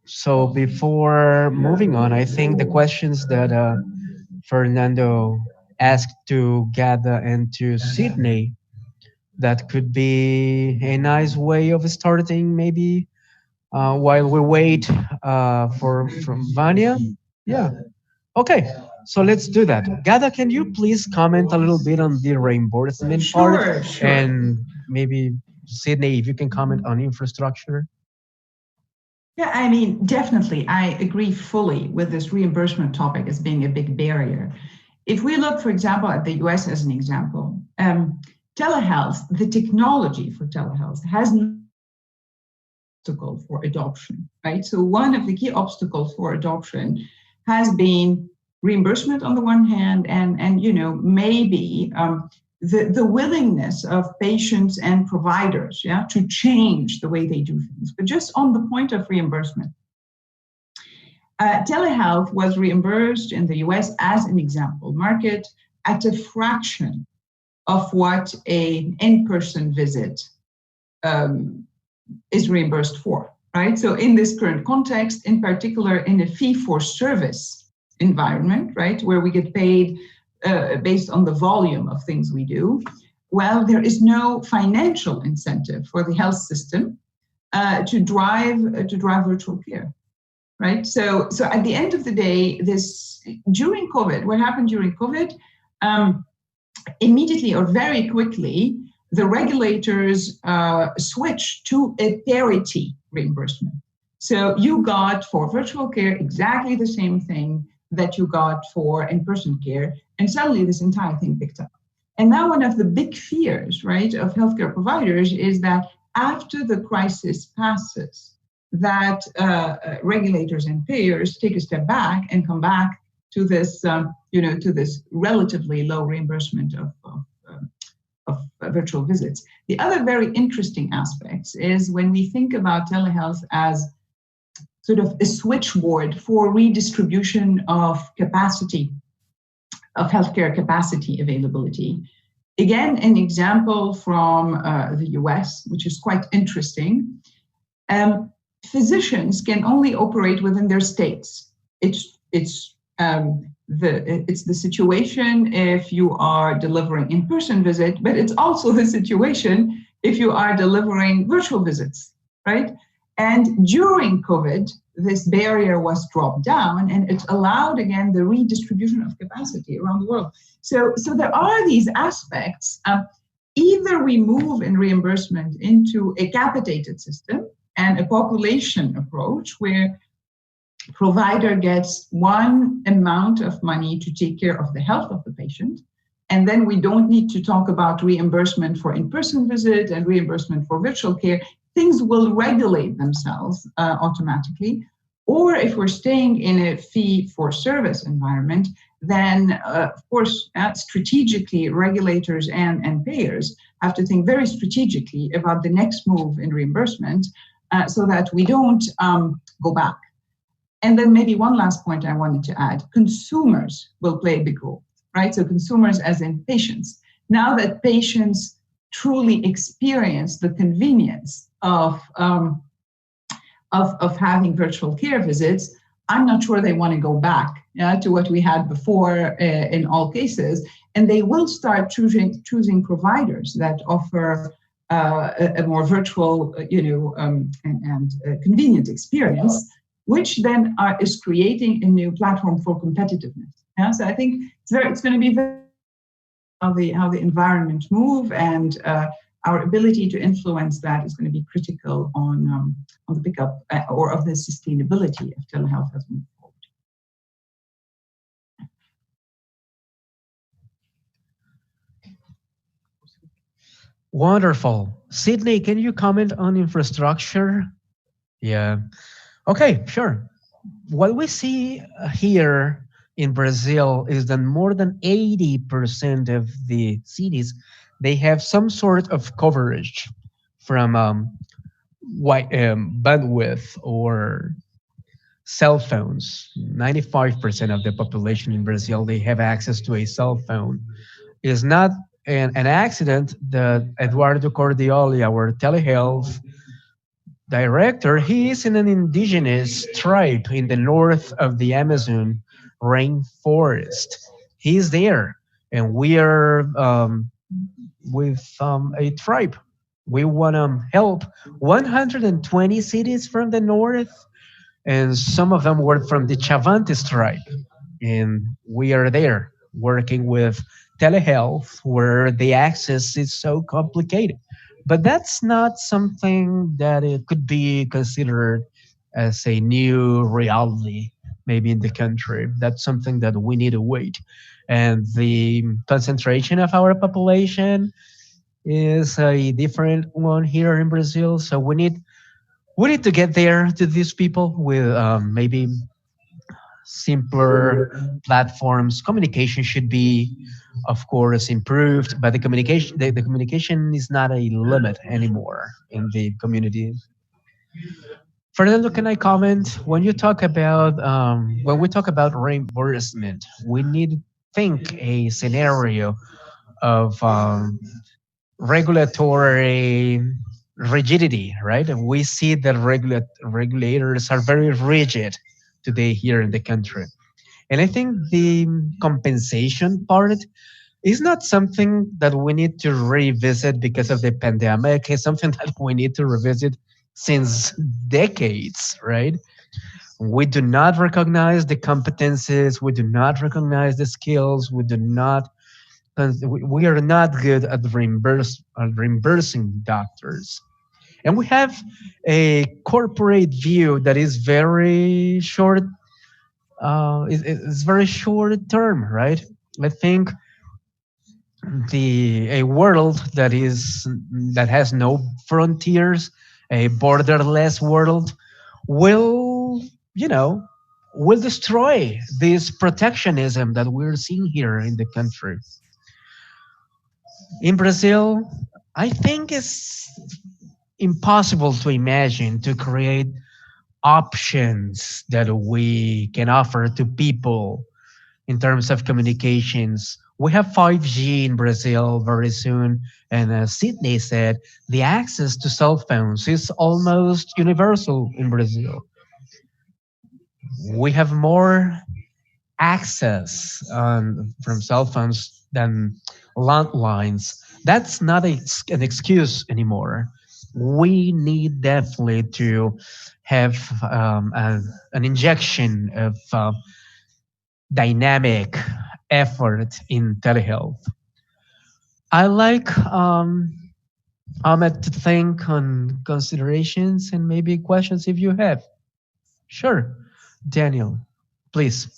So before moving on, I think the questions that Fernando asked to Ghada and to Sidney, that could be a nice way of starting maybe while we wait from Vania. Yeah. Okay. So let's do that. Ghada, can you please comment a little bit on the reimbursement part? Sure. And maybe Sidney, if you can comment on infrastructure. Yeah, I mean, definitely, I agree fully with this reimbursement topic as being a big barrier. If we look, for example, at the US as an example, telehealth, the technology for telehealth has no obstacle for adoption, right? So one of the key obstacles for adoption has been reimbursement on the one hand, and maybe the willingness of patients and providers, to change the way they do things. But just on the point of reimbursement, telehealth was reimbursed in the US as an example market at a fraction of what an in-person visit is reimbursed for, right? So in this current context, in particular in a fee-for-service environment, right, where we get paid based on the volume of things we do, well, there is no financial incentive for the health system to drive virtual care, right? So at the end of the day, during COVID, what happened during COVID, immediately or very quickly, the regulators switched to a parity reimbursement. So you got for virtual care exactly the same thing that you got for in-person care, and suddenly this entire thing picked up. And now one of the big fears, right, of healthcare providers is that after the crisis passes, that regulators and payers take a step back and come back to this, to this relatively low reimbursement of virtual visits. The other very interesting aspects is when we think about telehealth as sort of a switchboard for redistribution of capacity, of healthcare capacity availability. Again, an example from the US, which is quite interesting. Physicians can only operate within their states. It's the situation if you are delivering in-person visit, but it's also the situation if you are delivering virtual visits, right? And during COVID, this barrier was dropped down and it allowed, again, the redistribution of capacity around the world. So there are these aspects. Either we move in reimbursement into a capitated system and a population approach where provider gets one amount of money to take care of the health of the patient, and then we don't need to talk about reimbursement for in-person visit and reimbursement for virtual care. Things will regulate themselves automatically. Or if we're staying in a fee-for-service environment, then, of course, strategically, regulators and payers have to think very strategically about the next move in reimbursement so that we don't go back. And then maybe one last point I wanted to add, consumers will play a big role, right? So consumers as in patients. Now that patients truly experience the convenience of having virtual care visits, I'm not sure they want to go back to what we had before in all cases, and they will start choosing providers that offer a more virtual, and convenient experience, which then is creating a new platform for competitiveness. So I think it's going to be very how the environment move, and our ability to influence that is going to be critical on the pickup or of the sustainability of telehealth as we move forward. Wonderful. Sidney, can you comment on infrastructure? Yeah. Okay, sure. What we see here in Brazil is that more than 80% of the cities, they have some sort of coverage from bandwidth or cell phones. 95% of the population in Brazil, they have access to a cell phone. It's not an accident that Eduardo Cordioli, our telehealth director, he is in an indigenous tribe in the north of the Amazon rainforest. He's there, and we are with a tribe. We want to help 120 cities from the north, and some of them were from the Chavantes tribe. And we are there working with telehealth where the access is so complicated. But that's not something that it could be considered as a new reality, maybe in the country. That's something that we need to wait. And the concentration of our population is a different one here in Brazil. So we need to get there to these people with maybe simpler platforms. Communication should be, of course, improved, but the communication is not a limit anymore in the community. Fernando, can I comment? When we talk about reimbursement, we need to think a scenario of regulatory rigidity, right? And we see that regulators are very rigid today here in the country. And I think the compensation part is not something that we need to revisit because of the pandemic. It's something that we need to revisit since decades, right? We do not recognize the competences, we do not recognize the skills, we are not good at reimbursing doctors. And we have a corporate view that is very short, it's very short term, right? I think the a world that has no frontiers, a borderless world, will you know will destroy this protectionism that we're seeing here in the country. In Brazil, I think it's impossible to imagine to create options that we can offer to people in terms of communications. We have 5G in Brazil very soon, and as Sidney said, the access to cell phones is almost universal in Brazil. We have more access from cell phones than landlines. That's not an excuse anymore. We need definitely to have an injection of dynamic effort in telehealth. I like Ahmed to think on considerations and maybe questions if you have. Sure, Daniel, please.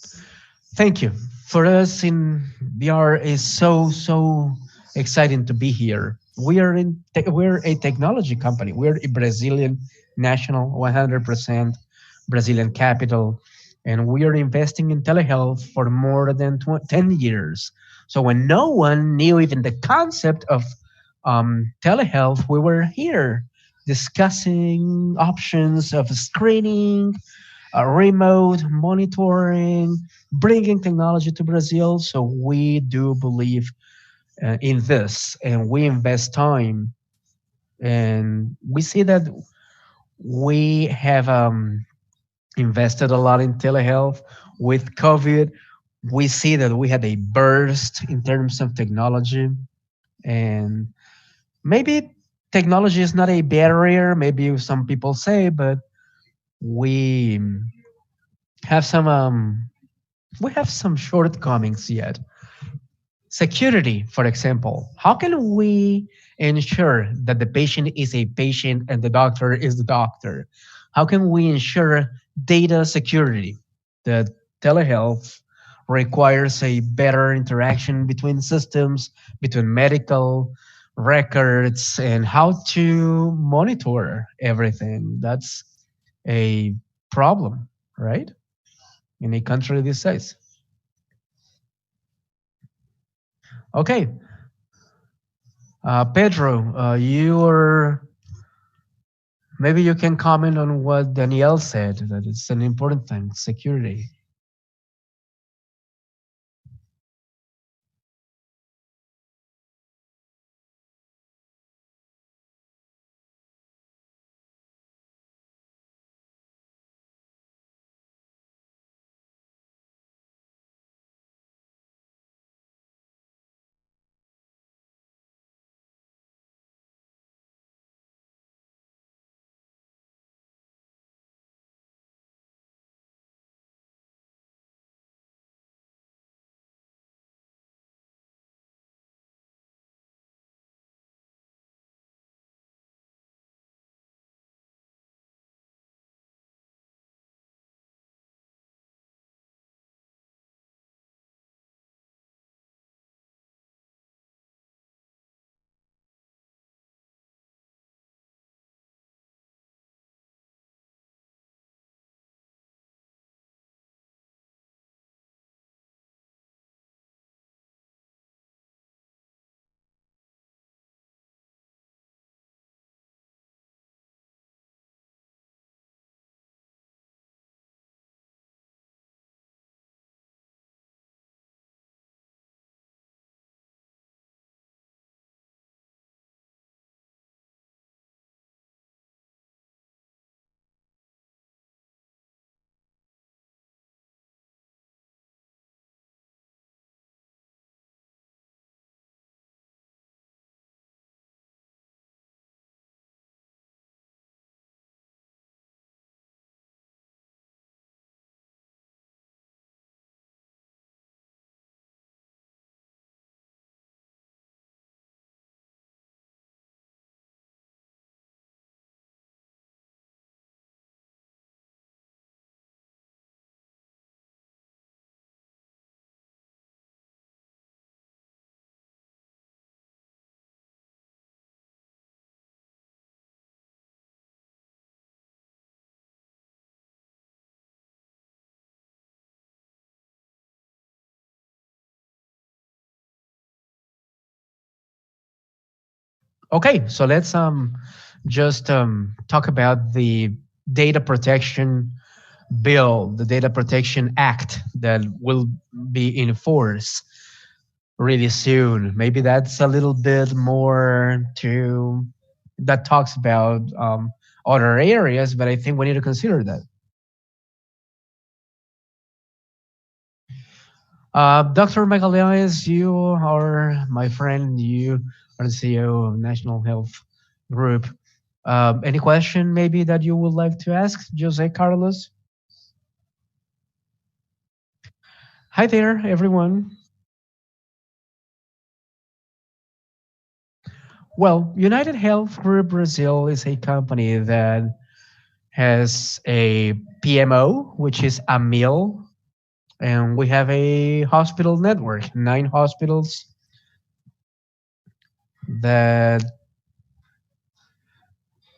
Thank you. For us in VR is so exciting to be here. We're a technology company. We're a Brazilian national, 100% Brazilian capital, and we are investing in telehealth for more than 10 years. So when no one knew even the concept of telehealth, we were here discussing options of screening, remote monitoring, bringing technology to Brazil. So we do believe in this, and we invest time, and we see that we have invested a lot in telehealth. With COVID, we see that we had a burst in terms of technology, and maybe technology is not a barrier, maybe some people say, but we have some shortcomings yet. Security, for example, how can we ensure that the patient is a patient and the doctor is the doctor? How can we ensure data security? That telehealth requires a better interaction between systems, between medical records, and how to monitor everything. That's a problem, right? In a country this size. Okay. Pedro, maybe you can comment on what Danielle said, that it's an important thing, security. Okay, so let's just talk about the data protection bill, the Data Protection Act that will be in force really soon. Maybe that's a little bit more to that talks about other areas, but I think we need to consider that. Dr. Magalhães, you are my friend. You are the CEO of National Health Group. Any question maybe that you would like to ask, Jose Carlos? Hi there, everyone. Well, United Health Group Brazil is a company that has a PMO, which is a mill, and we have a hospital network, 9 hospitals that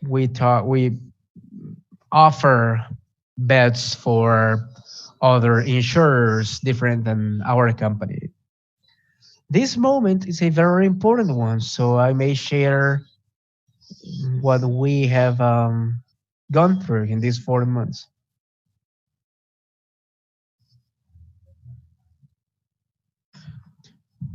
we offer beds for other insurers different than our company. This moment is a very important one, so I may share what we have gone through in these 4 months.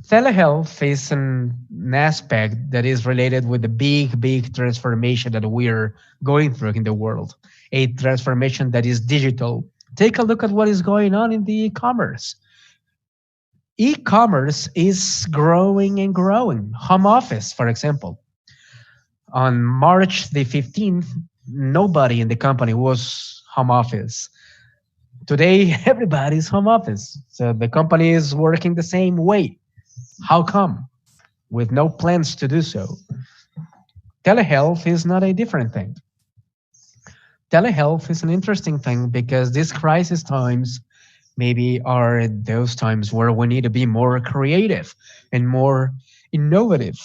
Telehealth is an aspect that is related with the big transformation that we are going through in the world, a transformation that is digital. Take a look at what is going on in the e-commerce. E-commerce is growing and growing. Home office, for example. On March the 15th, nobody in the company was home office. Today, everybody's home office. So the company is working the same way. How come? With no plans to do so. Telehealth is not a different thing. Telehealth is an interesting thing because these crisis times maybe are those times where we need to be more creative and more innovative.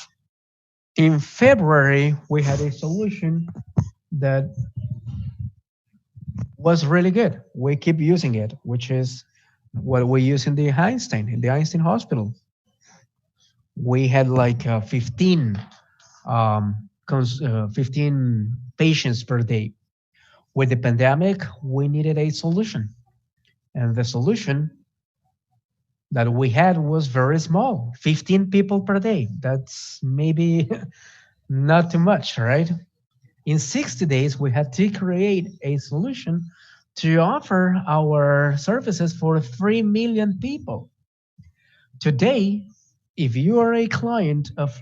In February, we had a solution that was really good. We keep using it, which is what we use in the Einstein hospital. we had like 15 15 patients per day. With the pandemic, we needed a solution. And the solution that we had was very small, 15 people per day. That's maybe not too much, right? In 60 days, we had to create a solution to offer our services for 3 million people. Today, if you are a client of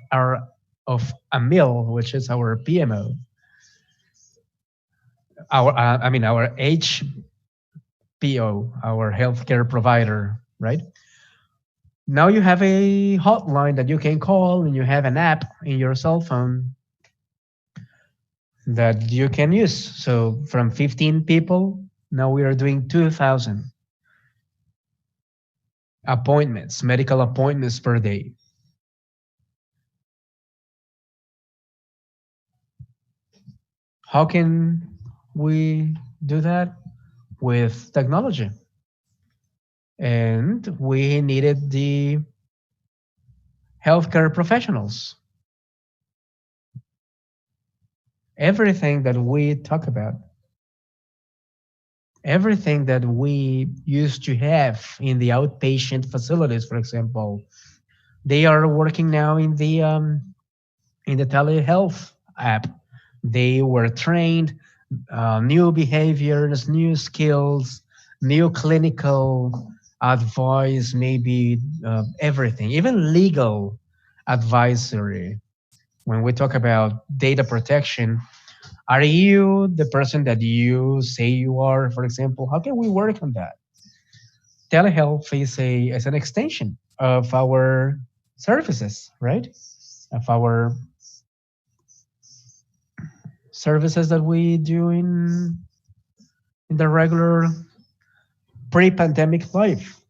a mill, which is our PMO, our HPO, our healthcare provider, right? Now you have a hotline that you can call, and you have an app in your cell phone that you can use. So from 15 people, now we are doing 2,000 appointments, medical appointments per day. How can we do that? With technology. And we needed the healthcare professionals. Everything that we talk about, everything that we used to have in the outpatient facilities, for example, they are working now in the telehealth app. They were trained, new behaviors, new skills, new clinical advice, maybe everything, even legal advisory. When we talk about data protection, are you the person that you say you are, for example? How can we work on that? Telehealth is an extension of our services, right? Of our services that we do in the regular pre-pandemic life.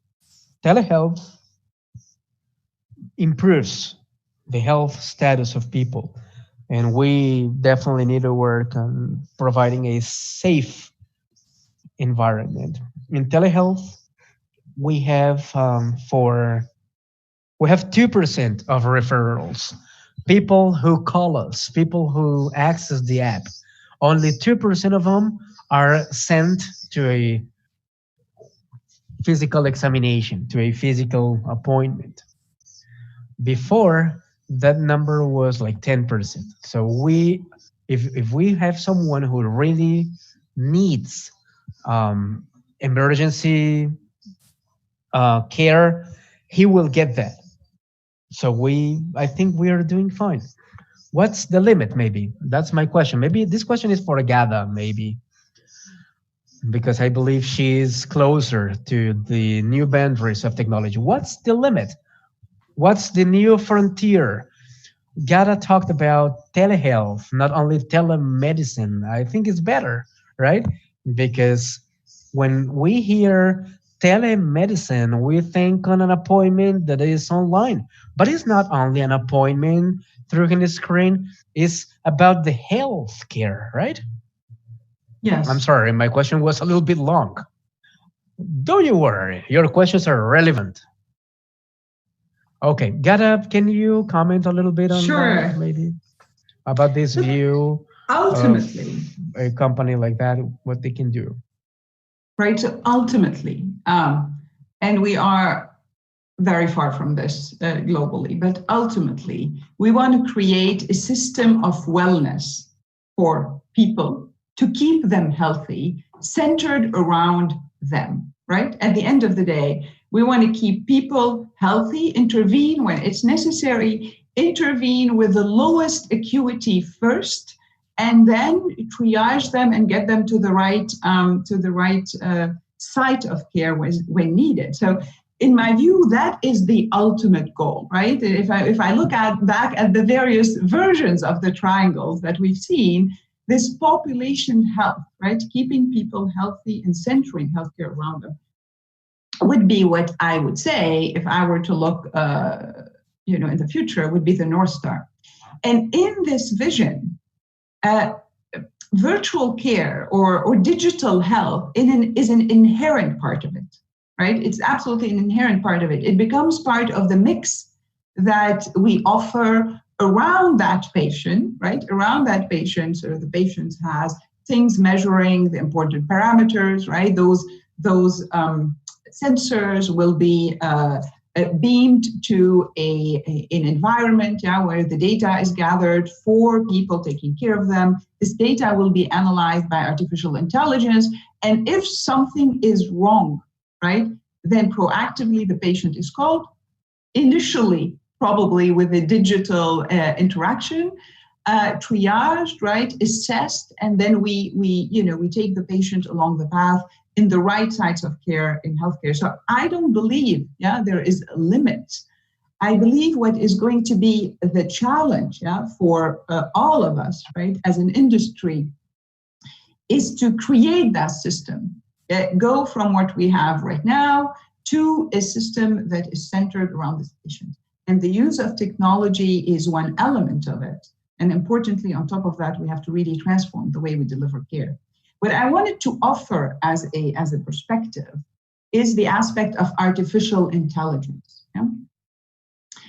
Telehealth improves the health status of people, and we definitely need to work on providing a safe environment. In telehealth, we have 2% of referrals. People who call us, people who access the app, only 2% of them are sent to a physical examination, to a physical appointment. Before, that number was like 10%. So if we have someone who really needs emergency care, he will get that. So I think we are doing fine. What's the limit? Maybe that's my question. Maybe this question is for Ghada, maybe, because I believe she is closer to the new boundaries of technology. What's the limit? What's the new frontier? Ghada talked about telehealth, not only telemedicine. I think it's better, right? Because when we hear telemedicine, we think on an appointment that is online. But it's not only an appointment through the screen, it's about the health care, right? Yes. I'm sorry, my question was a little bit long. Don't you worry, your questions are relevant. Okay, Ghada, can you comment a little bit on that, maybe? About this view ultimately of a company like that, what they can do. Right, so ultimately, and we are very far from this globally, but ultimately, we want to create a system of wellness for people to keep them healthy, centered around them, right? At the end of the day, we want to keep people healthy, intervene when it's necessary, intervene with the lowest acuity first, and then triage them and get them to the right site of care when needed. So, in my view, that is the ultimate goal, right? If I look back at the various versions of the triangles that we've seen, this population health, right, keeping people healthy and centering healthcare around them, would be what I would say if I were to look, in the future, would be the North Star. And in this vision, virtual care or digital health is an inherent part of it, right? It's absolutely an inherent part of it. It becomes part of the mix that we offer around that patient, right? Around that patient, so the patient has things measuring the important parameters, right? Those sensors will be beamed to an environment, where the data is gathered for people taking care of them. This data will be analyzed by artificial intelligence, and if something is wrong, right, then proactively the patient is called, initially probably with a digital interaction, triaged, right, assessed, and then we take the patient along the path in the right sites of care in healthcare. So I don't believe, there is a limit. I believe what is going to be the challenge, for all of us, right, as an industry, is to create that system, go from what we have right now to a system that is centered around this patient. And the use of technology is one element of it. And importantly, on top of that, we have to really transform the way we deliver care. What I wanted to offer as a perspective is the aspect of artificial intelligence.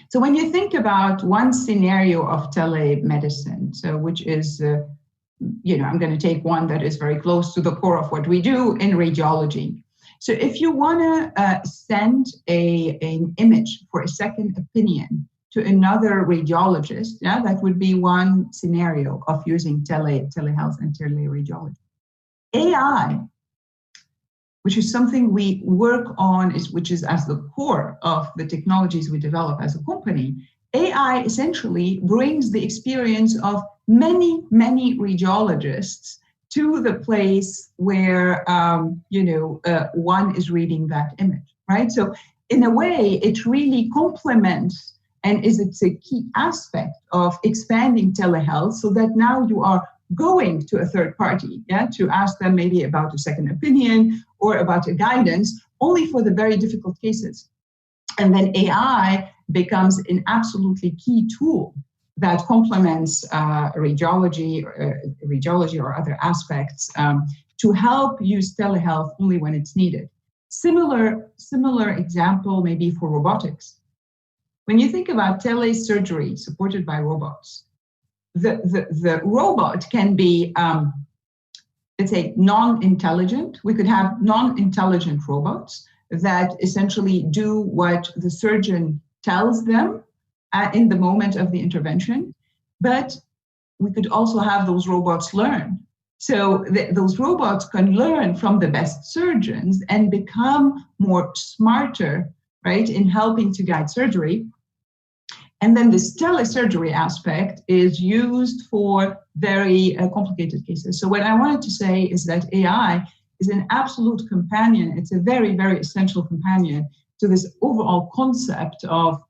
So when you think about one scenario of telemedicine, so which is, I'm going to take one that is very close to the core of what we do in radiology. So if you want to send an image for a second opinion to another radiologist, that would be one scenario of using telehealth and teleradiology. AI, which is something we work on, which is as the core of the technologies we develop as a company. AI essentially brings the experience of many, many radiologists to the place where one is reading that image, right? So in a way, it really complements and it's a key aspect of expanding telehealth, so that now you are going to a third party, to ask them maybe about a second opinion or about a guidance, only for the very difficult cases. And then AI becomes an absolutely key tool that complements radiology or other aspects to help use telehealth only when it's needed. Similar example maybe for robotics. When you think about telesurgery supported by robots, the robot can be, let's say, non-intelligent. We could have non-intelligent robots that essentially do what the surgeon tells them in the moment of the intervention. But we could also have those robots learn. So those robots can learn from the best surgeons and become more smarter, right, in helping to guide surgery. And then this telesurgery aspect is used for very complicated cases. So what I wanted to say is that AI is an absolute companion. It's a very, very essential companion to this overall concept of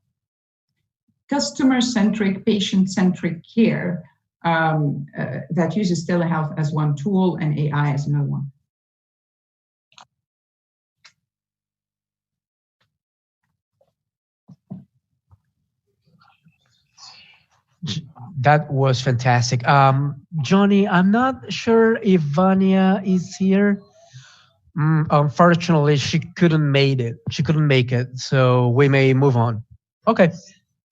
customer-centric, patient-centric care that uses telehealth as one tool and AI as another one. That was fantastic. Johnny, I'm not sure if Vanya is here. Unfortunately, she couldn't make it. So we may move on. Okay,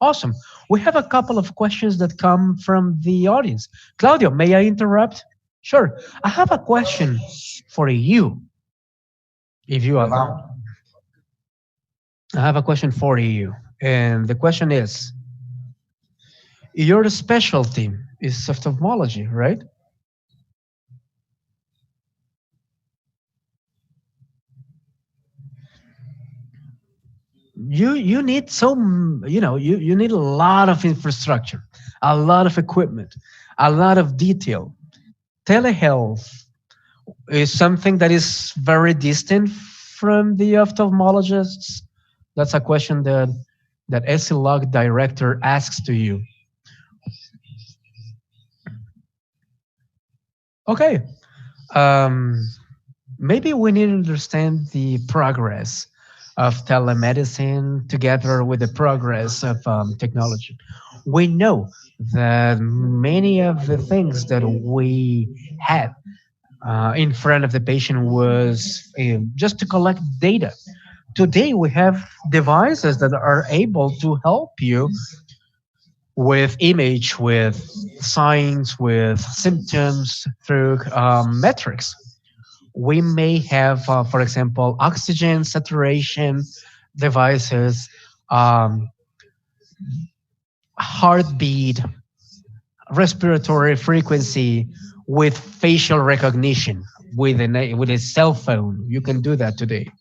awesome. We have a couple of questions that come from the audience. Claudio, may I interrupt? Sure. I have a question for you, if you allow. I have a question for you. And the question is, your specialty is ophthalmology, right? You need some, you need a lot of infrastructure, a lot of equipment, a lot of detail. Telehealth is something that is very distant from the ophthalmologists. That's a question that SLOG director asks to you. Okay, maybe we need to understand the progress of telemedicine together with the progress of technology. We know that many of the things that we had in front of the patient was just to collect data, today we have devices that are able to help you with image, with signs, with symptoms through metrics. We may have, for example, oxygen saturation devices, um, heartbeat, respiratory frequency with facial recognition with a cell phone. You can do that today.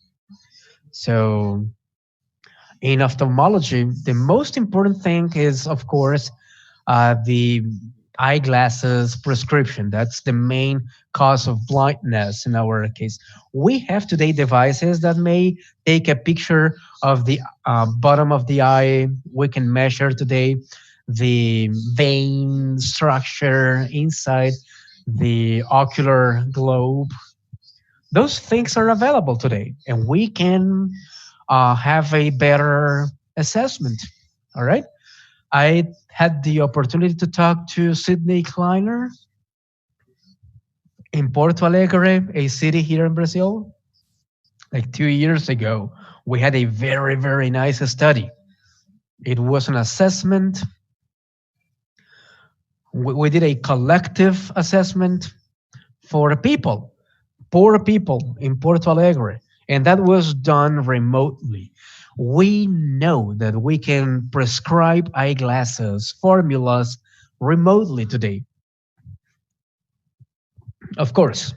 So in ophthalmology, the most important thing is, of course, the eyeglasses prescription. That's the main cause of blindness in our case. We have today devices that may take a picture of the bottom of the eye. We can measure today the vein structure inside the ocular globe. Those things are available today, and we can have a better assessment. All right. I had the opportunity to talk to Sidney Klajner in Porto Alegre, a city here in Brazil, like 2 years ago. We had a very, very nice study. It was an assessment. We did a collective assessment for people, poor people in Porto Alegre, and that was done remotely. We know that we can prescribe eyeglasses formulas remotely today. Of course,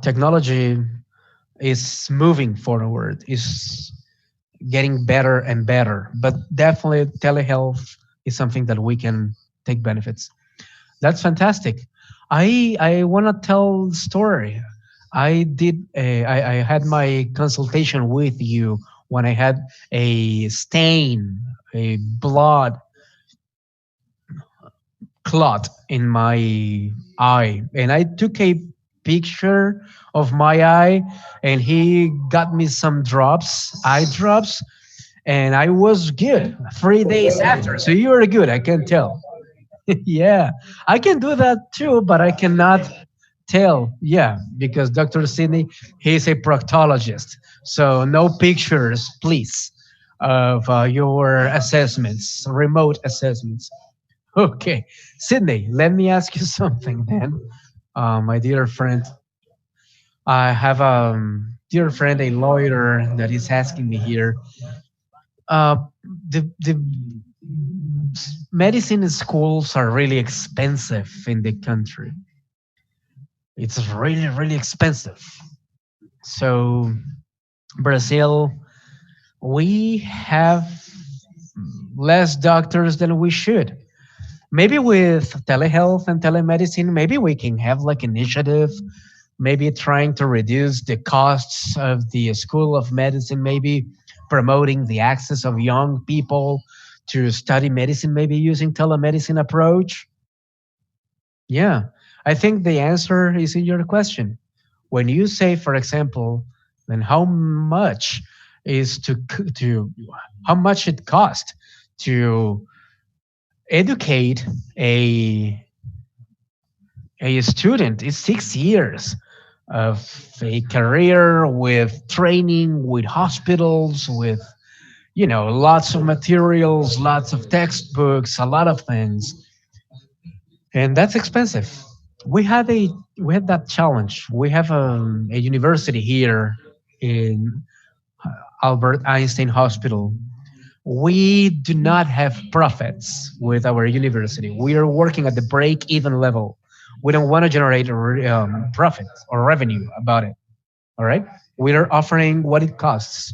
technology is moving forward, is getting better and better, but definitely telehealth is something that we can take benefits. That's fantastic. I want to tell the story. I had my consultation with you when I had a stain, a blood clot in my eye, and I took a picture of my eye, and he got me some drops, eye drops, and I was good 3 days after. So you are good, I can tell. Yeah, I can do that too, but I cannot tell. Yeah, because Dr. Sidney, he's a proctologist. So no pictures, please, of your assessments, remote assessments. Okay, Sidney, let me ask you something then. My dear friend, I have a dear friend, a lawyer, that is asking me here. Uh, the medicine schools are really expensive in the country. It's really, really expensive. So, Brazil, we have less doctors than we should. Maybe with telehealth and telemedicine, maybe we can have like initiative, maybe trying to reduce the costs of the school of medicine, maybe promoting the access of young people to study medicine, maybe using telemedicine approach. Yeah, I think the answer is in your question. When you say, for example, then how much is to how much it cost to educate a student is 6 years of a career with training, with hospitals, with lots of materials, lots of textbooks, a lot of things, and that's expensive. We had that challenge. We have a university here in Albert Einstein Hospital. We do not have profits with our university. We are working at the break-even level. We don't want to generate profit or revenue about it. All right. We are offering what it costs.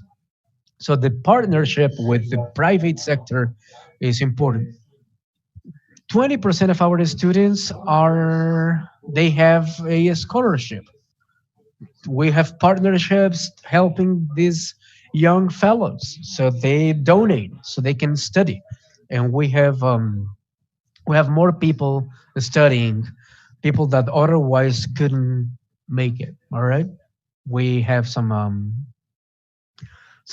So the partnership with the private sector is important. 20% of our students they have a scholarship. We have partnerships helping these young fellows, so they donate so they can study, and we have more people studying, people that otherwise couldn't make it. All right, we have some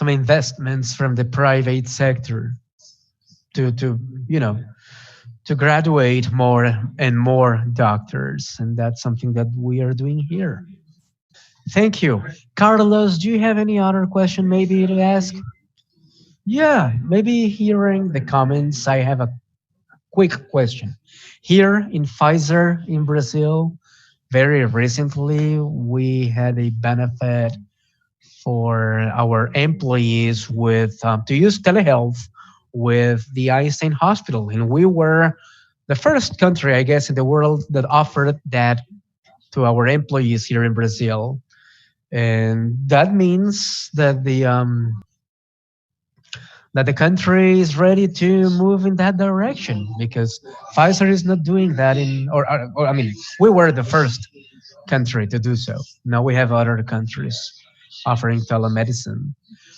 investments from the private sector to you know to graduate more and more doctors, and that's something that we are doing here. Thank you. Carlos, do you have any other question maybe to ask? Yeah, maybe hearing the comments, I have a quick question. Here in Pfizer in Brazil, very recently, we had a benefit for our employees with to use telehealth with the Einstein Hospital, and we were the first country, I guess, in the world that offered that to our employees here in Brazil. And that means that the country is ready to move in that direction because Pfizer is not doing that or I mean, we were the first country to do so. Now we have other countries offering telemedicine.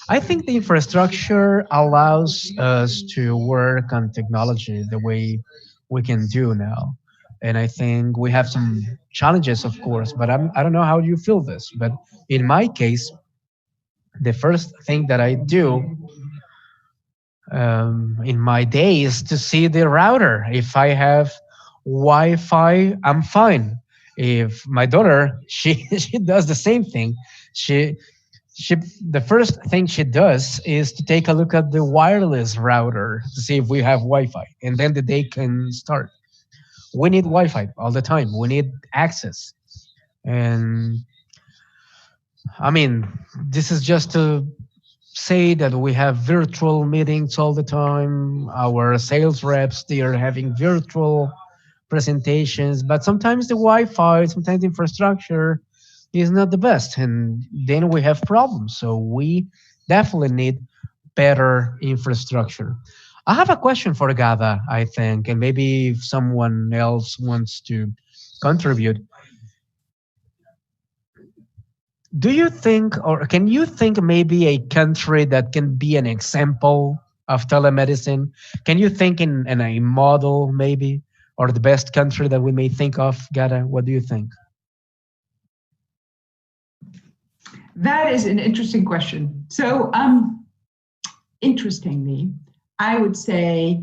I think the infrastructure allows us to work on technology the way we can do now. And I think we have some challenges, of course, but I don't know how you feel this. But in my case, the first thing that I do in my day is to see the router. If I have Wi-Fi, I'm fine. If my daughter, she does the same thing. She she the first thing she does is to take a look at the wireless router to see if we have Wi-Fi, and then the day can start. We need Wi-Fi all the time. We need access, and I mean, this is just to say that we have virtual meetings all the time. Our sales reps, they are having virtual presentations, but sometimes the Wi-Fi, sometimes the infrastructure is not the best, and then we have problems. So we definitely need better infrastructure. I have a question for Ghada, I think, and maybe if someone else wants to contribute. Do you think, or can you think maybe a country that can be an example of telemedicine? Can you think in a model maybe, or the best country that we may think of? Ghada, what do you think? That is an interesting question. So, interestingly, I would say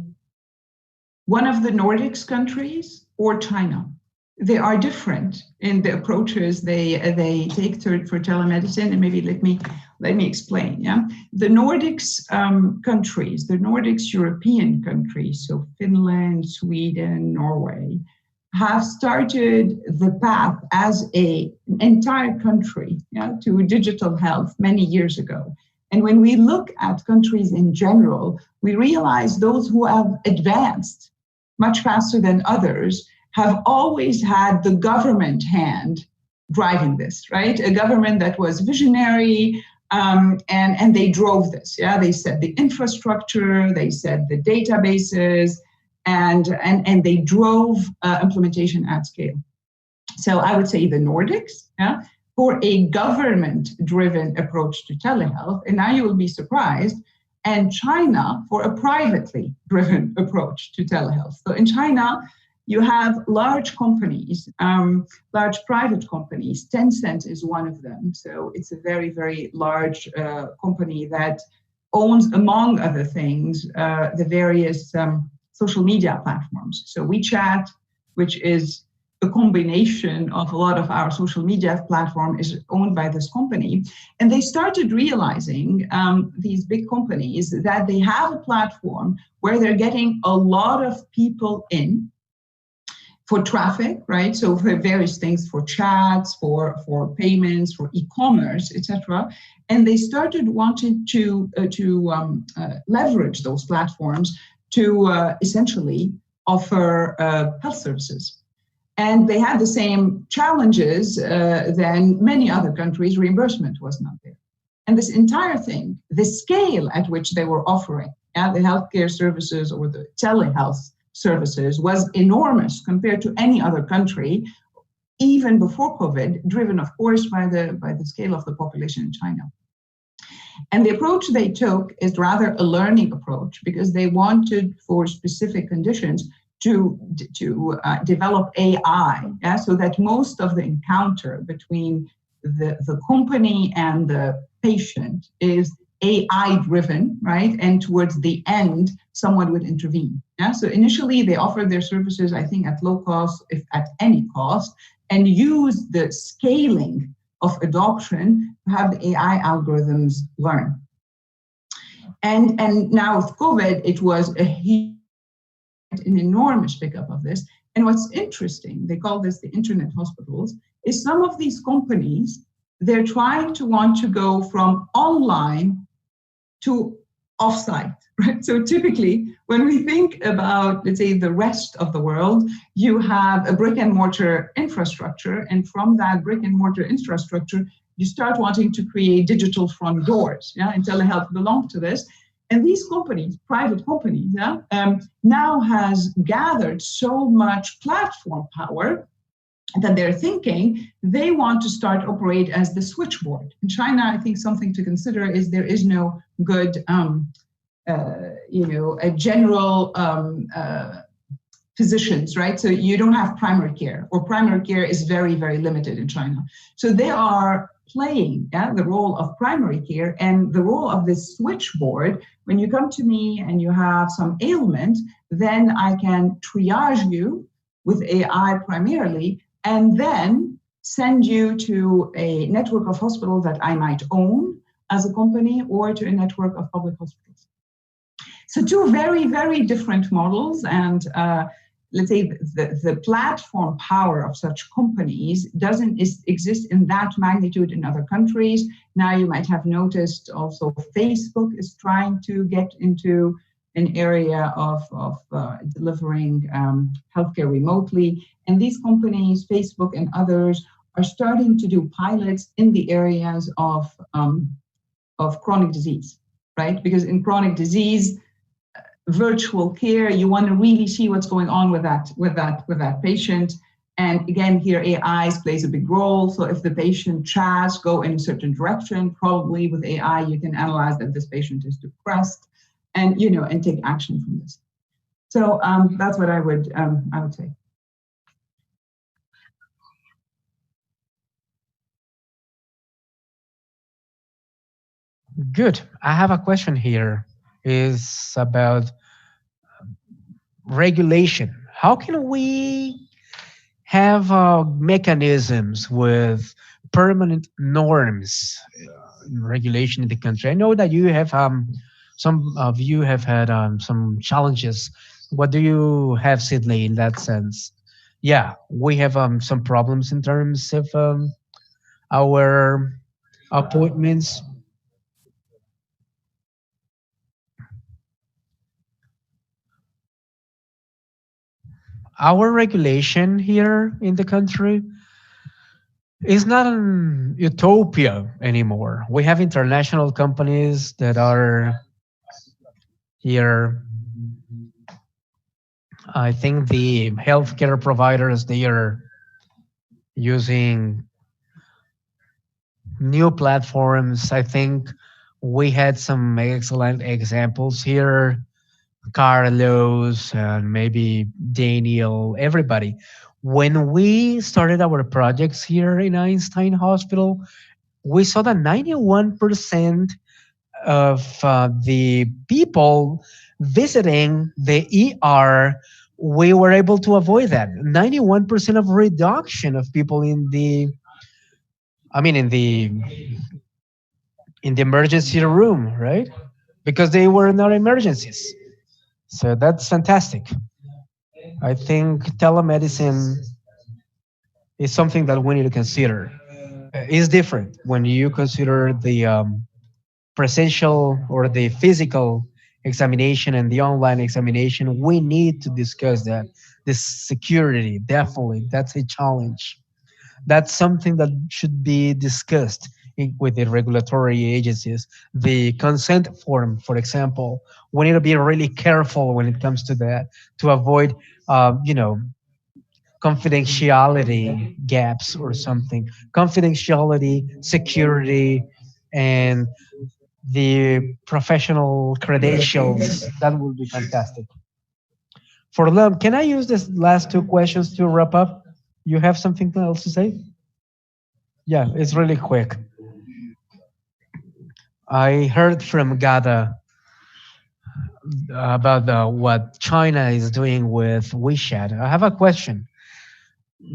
one of the Nordics countries or China. They are different in the approaches they take for telemedicine, and maybe let me explain. Yeah, the Nordics countries, the Nordics European countries, so Finland, Sweden, Norway, have started the path as an entire country, yeah, to digital health many years ago. And when we look at countries in general, we realize those who have advanced much faster than others have always had the government hand driving this, right? A government that was visionary, and they drove this. Yeah, they set the infrastructure, they set the databases, and they drove implementation at scale. So I would say the Nordics, yeah, for a government-driven approach to telehealth, and now you will be surprised, and China for a privately driven approach to telehealth. So in China, you have large companies, large private companies. Tencent is one of them. So it's a very, very large company that owns, among other things, the various social media platforms. So WeChat, which is a combination of a lot of our social media platform, is owned by this company. And they started realizing, these big companies, that they have a platform where they're getting a lot of people in for traffic, right? So for various things, for chats, for payments, for e-commerce, etc. And they started wanting to leverage those platforms to essentially offer health services. And they had the same challenges than many other countries. Reimbursement was not there. And this entire thing, the scale at which they were offering the healthcare services or the telehealth services was enormous compared to any other country, even before COVID, driven, of course, by the scale of the population in China. And the approach they took is rather a learning approach, because they wanted, for specific conditions, to develop AI, yeah, so that most of the encounter between the company and the patient is AI-driven, right? And towards the end, someone would intervene. Yeah. So initially, they offered their services, I think, at low cost, if at any cost, and use the scaling of adoption to have the AI algorithms learn. And now with COVID, it was an enormous pickup of this. And what's interesting, they call this the internet hospitals, is some of these companies, they're trying to want to go from online to offsite, right? So typically, when we think about, let's say, the rest of the world, you have a brick and mortar infrastructure, and from that brick and mortar infrastructure, you start wanting to create digital front doors, yeah, and telehealth belong to this. And these companies, private companies, yeah, now has gathered so much platform power that they're thinking they want to start operate as the switchboard. In China, I think something to consider is there is no good, a general physicians, right? So you don't have primary care, or primary care is very, very limited in China. So they are playing the role of primary care and the role of this switchboard. When you come to me and you have some ailment, then I can triage you with AI primarily, and then send you to a network of hospitals that I might own as a company, or to a network of public hospitals. So two very, very different models, and let's say the platform power of such companies doesn't exist in that magnitude in other countries. Now you might have noticed also Facebook is trying to get into an area of delivering healthcare remotely. And these companies, Facebook and others, are starting to do pilots in the areas of chronic disease, right? Because in chronic disease, virtual care, you want to really see what's going on with that patient. And again, here AI plays a big role. So if the patient chats go in a certain direction, probably with AI you can analyze that this patient is depressed, and and take action from this. So that's what I would say. Good. I have a question here. Is about regulation. How can we have mechanisms with permanent norms in regulation in the country? I know that you have some of you have had some challenges. What do you have, Sidney, in that sense? Yeah, we have some problems in terms of our appointments. Our regulation here in the country is not an utopia anymore. We have international companies that are here. I think the healthcare providers, they are using new platforms. I think we had some excellent examples here. Carlos and maybe Daniel, everybody. When we started our projects here in Einstein Hospital, we saw that 91% of the people visiting the ER, we were able to avoid that. 91% of reduction of people in the emergency room, right? Because they were not emergencies. So that's fantastic. I think telemedicine is something that we need to consider. It's different when you consider the presential or the physical examination and the online examination. We need to discuss that. This security, definitely, that's a challenge. That's something that should be discussed with the regulatory agencies. The consent form, for example, we need to be really careful when it comes to that to avoid, confidentiality gaps or something. Confidentiality, security, and the professional credentials. That would be fantastic. For them, can I use this last two questions to wrap up? You have something else to say? Yeah, it's really quick. I heard from Ghada about what China is doing with WeChat. I have a question.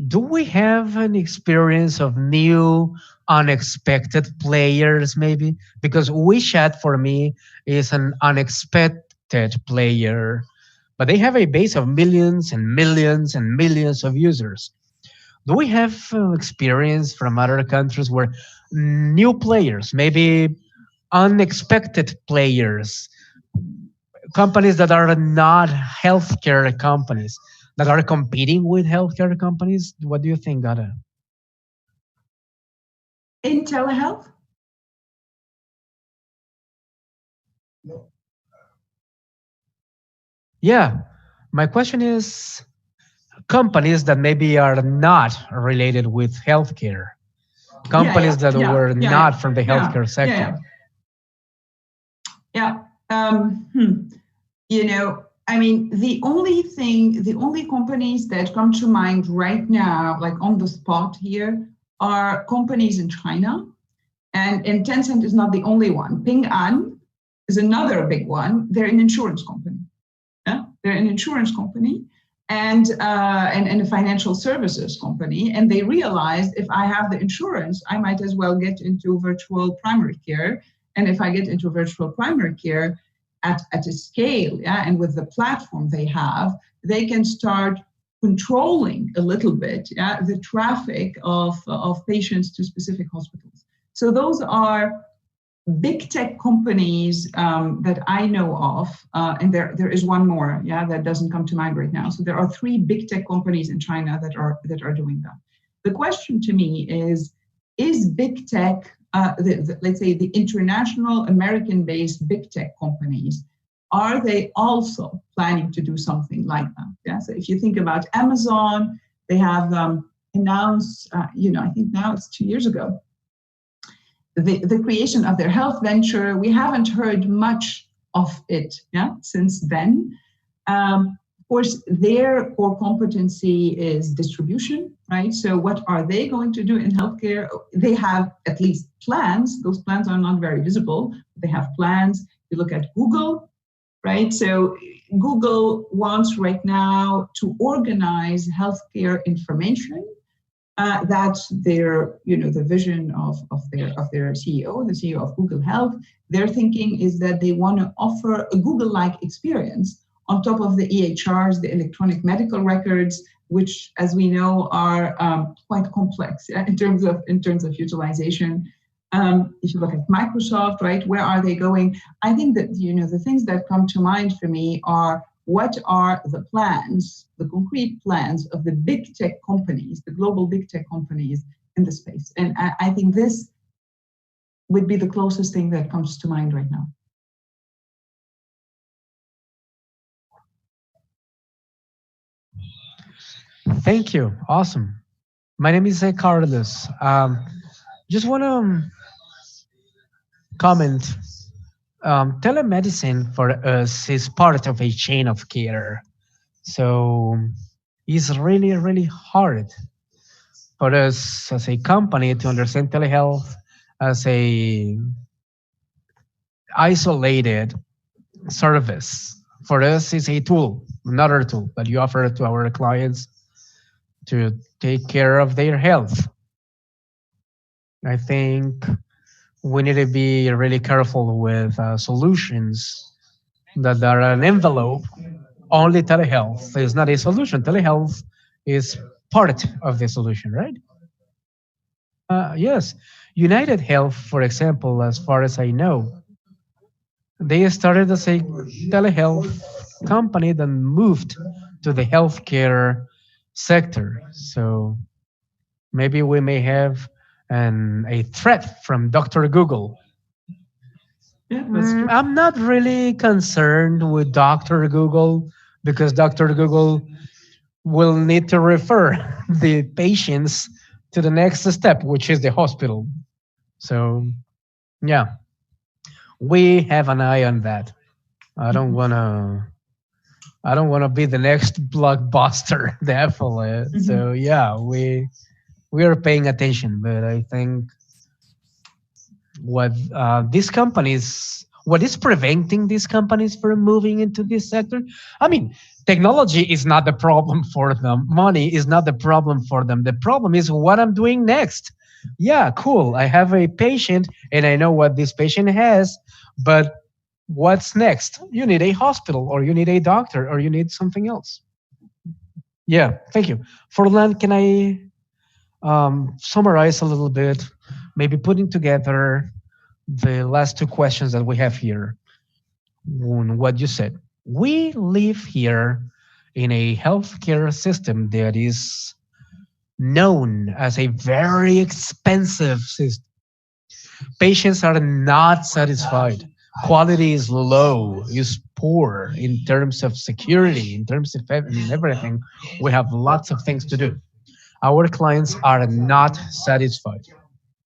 Do we have an experience of new unexpected players, maybe? Because WeChat for me is an unexpected player, but they have a base of millions and millions and millions of users. Do we have experience from other countries where new players, maybe unexpected players, companies that are not healthcare companies, that are competing with healthcare companies? What do you think, Ghada? In telehealth? Yeah, my question is companies that maybe are not related with healthcare, companies that were not from the healthcare sector. You know, I mean, the only companies that come to mind right now, like on the spot here, are companies in China. And Tencent is not the only one. Ping An is another big one. They're an insurance company. Yeah? They're an insurance company and a financial services company. And they realized, if I have the insurance, I might as well get into virtual primary care. And if I get into virtual primary care at a scale, and with the platform they have, they can start controlling a little bit the traffic of patients to specific hospitals. So those are big tech companies that I know of, and there is one more, that doesn't come to mind right now. So there are 3 big tech companies in China that are doing that. The question to me is big tech, let's say the international American-based big tech companies, are they also planning to do something like that? Yeah. So if you think about Amazon, they have announced, I think now it's 2 years ago, the creation of their health venture. We haven't heard much of it since then. Of course, their core competency is distribution, right? So what are they going to do in healthcare? They have at least plans. Those plans are not very visible. They have plans. You look at Google, right? So Google wants right now to organize healthcare information. That's their, the vision of their CEO, the CEO of Google Health. Their thinking is that they want to offer a Google-like experience on top of the EHRs, the electronic medical records, which, as we know, are quite complex in terms of utilization. If you look at Microsoft, right, where are they going? I think that the things that come to mind for me are, what are the plans, the concrete plans of the big tech companies, the global big tech companies in the space? And I think this would be the closest thing that comes to mind right now. Thank you. Awesome. My name is Carlos. Just want to comment. Telemedicine for us is part of a chain of care. So it's really, really hard for us as a company to understand telehealth as a isolated service. For us, it's a tool, another tool that you offer to our clients to take care of their health. I think we need to be really careful with solutions that are an envelope. Only telehealth is not a solution. Telehealth is part of the solution, right? Yes. United Health, for example, as far as I know, they started as a telehealth company, then moved to the healthcare sector. So maybe we may have a threat from Dr. Google. Yeah, that's true. I'm not really concerned with Dr. Google, because Dr. Google will need to refer the patients to the next step, which is the hospital. So, yeah, we have an eye on that. I don't want to be the next blockbuster, the Apple. So yeah, we are paying attention, but I think what these companies, what is preventing these companies from moving into this sector? I mean, technology is not the problem for them. Money is not the problem for them. The problem is what I'm doing next. Yeah, cool. I have a patient and I know what this patient has, but what's next? You need a hospital or you need a doctor or you need something else. Yeah, thank you. Forlan, can I summarize a little bit, maybe putting together the last two questions that we have here? What you said. We live here in a healthcare system that is known as a very expensive system. Patients are not satisfied. Quality is low, is poor in terms of security, in terms of everything. We have lots of things to do. Our clients are not satisfied.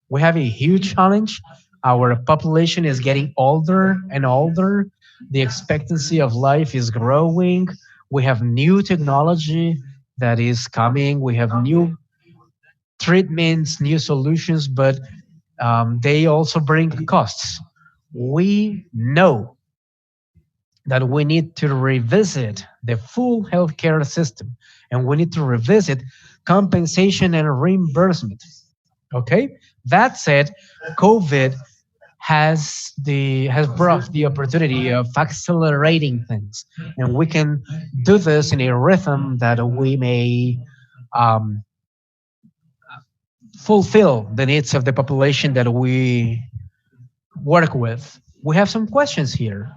We have a huge challenge. Our population is getting older and older. The expectancy of life is growing. We have new technology that is coming. We have new treatments, new solutions, but they also bring costs. We know that we need to revisit the full healthcare system and we need to revisit compensation and reimbursement. Okay? That said, COVID has brought the opportunity of accelerating things, and we can do this in a rhythm that we may um, fulfill the needs of the population that we work with. We have some questions here.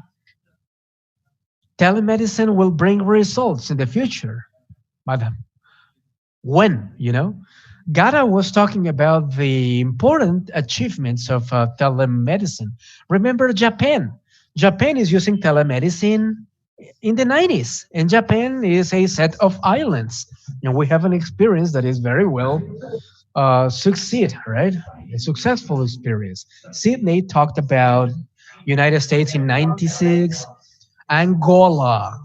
Telemedicine will bring results in the future, but when, Ghada was talking about the important achievements of telemedicine. Remember Japan. Japan is using telemedicine in the 90s, and Japan is a set of islands. And we have an experience that is very well succeed, right? A successful experience. Sidney talked about United States in 96. Angola,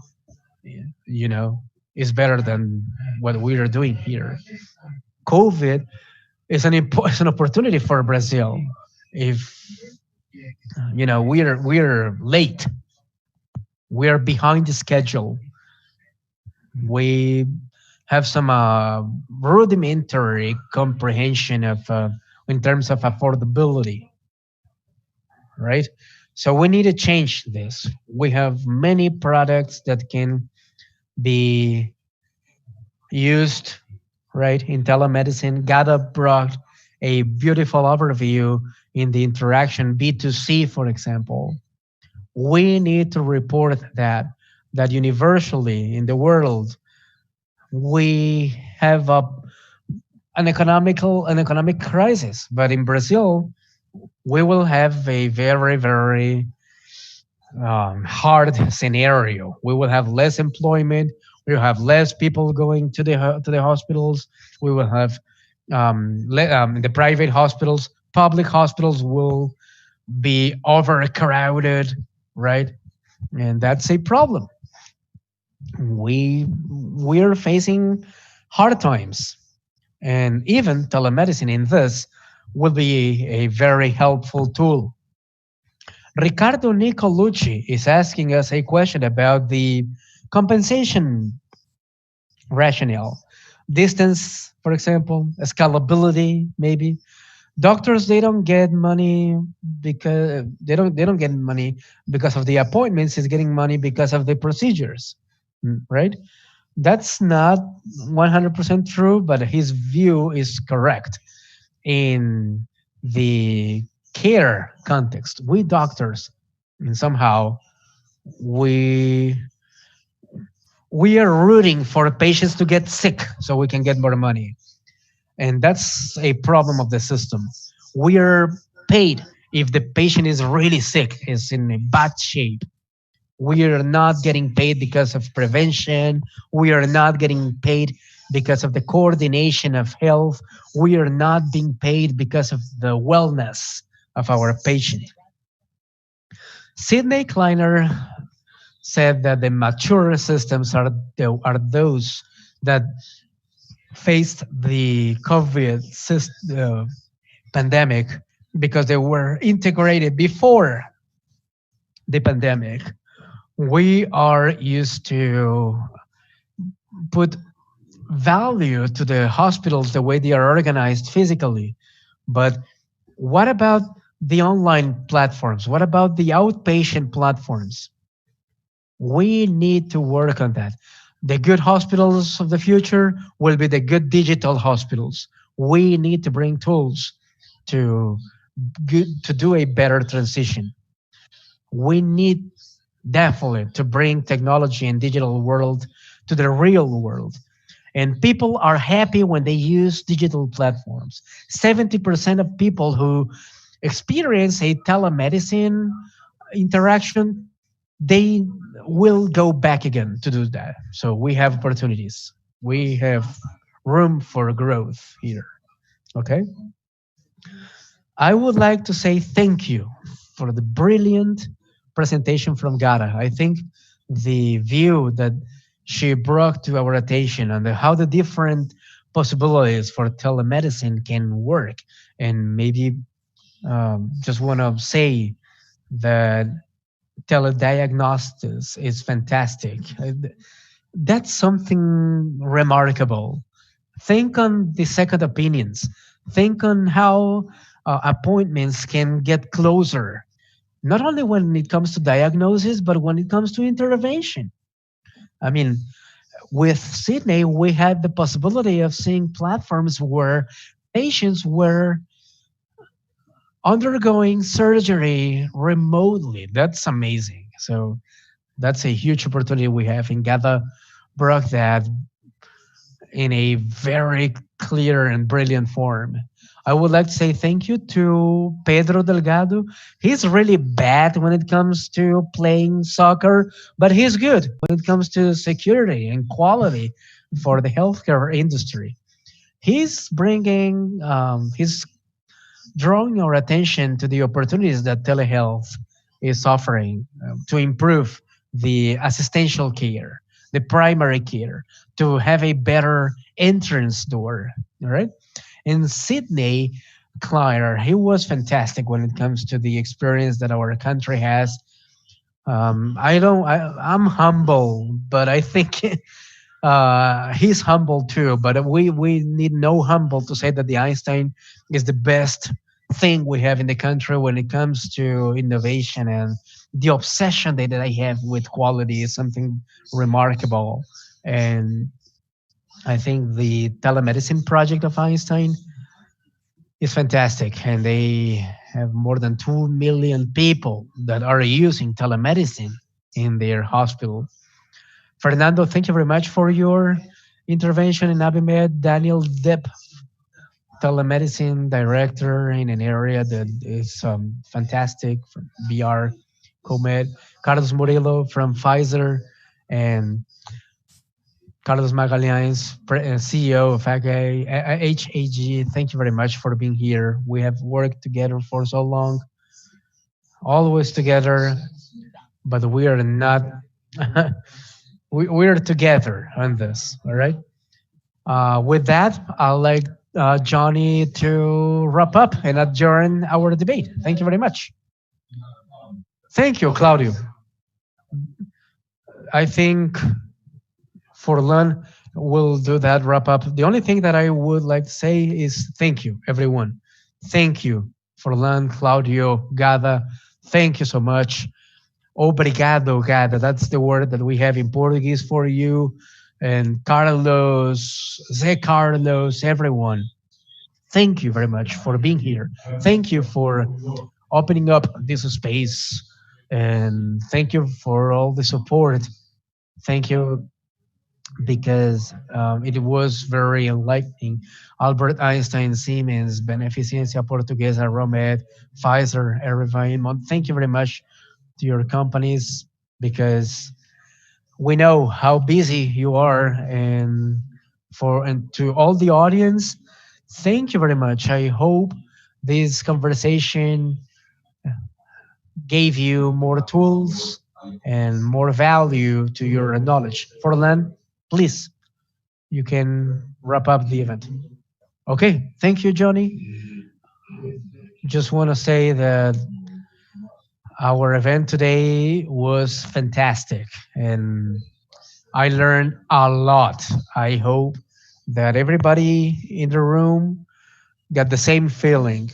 you know, is better than what we are doing here. COVID is is an opportunity for Brazil. If we're late, we are behind the schedule. We have some rudimentary comprehension of in terms of affordability, right? So we need to change this. We have many products that can be used, right, in telemedicine. Ghada brought a beautiful overview in the interaction B2C, for example. We need to report that universally in the world we have an economic crisis, but in Brazil we will have a very very hard scenario. We will have less employment. We will have less people going to the hospitals. We will have the private hospitals. Public hospitals will be overcrowded, right? And that's a problem. We're facing hard times, and even telemedicine in this will be a very helpful tool. Ricardo Nicolucci is asking us a question about the compensation rationale. Distance, for example, scalability, maybe. Doctors, they don't get money because they don't get money because of the appointments. It's getting money because of the procedures, right? That's not 100% true, but his view is correct. In the care context, we doctors, and somehow we are rooting for patients to get sick so we can get more money, and that's a problem of the system. We are paid if the patient is really sick, is in a bad shape. We are not getting paid because of prevention. We are not getting paid because of the coordination of health. We are not being paid because of the wellness of our patient. Sidney Klajner said that the mature systems are those that faced the COVID pandemic because they were integrated before the pandemic. We are used to put value to the hospitals the way they are organized physically, But what about the online platforms? What about the outpatient platforms? We need to work on that. The good hospitals of the future will be the good digital hospitals. We need to bring tools to to do a better transition. We need definitely to bring technology and digital world to the real world. And people are happy when they use digital platforms. 70% of people who experience a telemedicine interaction, they will go back again to do that. So we have opportunities. We have room for growth here. Okay. I would like to say thank you for the brilliant presentation from Ghada. I think the view that she brought to our attention and how the different possibilities for telemedicine can work, and maybe just want to say that telediagnostics is fantastic. That's something remarkable. Think on the second opinions. Think on how appointments can get closer, not only when it comes to diagnosis, but when it comes to intervention. I mean, with Sydney, we had the possibility of seeing platforms where patients were undergoing surgery remotely. That's amazing. So that's a huge opportunity we have in Ghada brought that in a very clear and brilliant form. I would like to say thank you to Pedro Delgado. He's really bad when it comes to playing soccer, but he's good when it comes to security and quality for the healthcare industry. He's drawing our attention to the opportunities that telehealth is offering to improve the assistential care, the primary care, to have a better entrance door. All right. And Sidney Klajner, he was fantastic when it comes to the experience that our country has. I'm humble, but I think he's humble too. But we need no humble to say that the Einstein is the best thing we have in the country when it comes to innovation, and the obsession that I have with quality is something remarkable. And I think the telemedicine project of Einstein is fantastic, and they have more than 2 million people that are using telemedicine in their hospital. Fernando, thank you very much for your intervention in Abimed. Daniel Depp, telemedicine director in an area that is fantastic from BR Comed. Carlos Murillo from Pfizer, and Carlos Magalhães, CEO of HAG. Thank you very much for being here. We have worked together for so long, always together, but we are not. We're together on this. All right. With that, I'd like Johnny to wrap up and adjourn our debate. Thank you very much. Thank you, Claudio. I think Forlan will do that wrap up. The only thing that I would like to say is thank you, everyone. Thank you, Forlan, Claudio, Ghada. Thank you so much. Obrigado, Ghada. That's the word that we have in Portuguese for you. And Carlos, Zé Carlos, everyone. Thank you very much for being here. Thank you for opening up this space. And thank you for all the support. Thank you, because it was very enlightening. Albert Einstein, Siemens, Beneficência Portuguesa, Romed, Pfizer, Erevine. Thank you very much to your companies, because we know how busy you are. And to all the audience, thank you very much. I hope this conversation gave you more tools and more value to your knowledge. Forlan, please, you can wrap up the event. Okay, thank you, Johnny. Just want to say that our event today was fantastic, and I learned a lot. I hope that everybody in the room got the same feeling.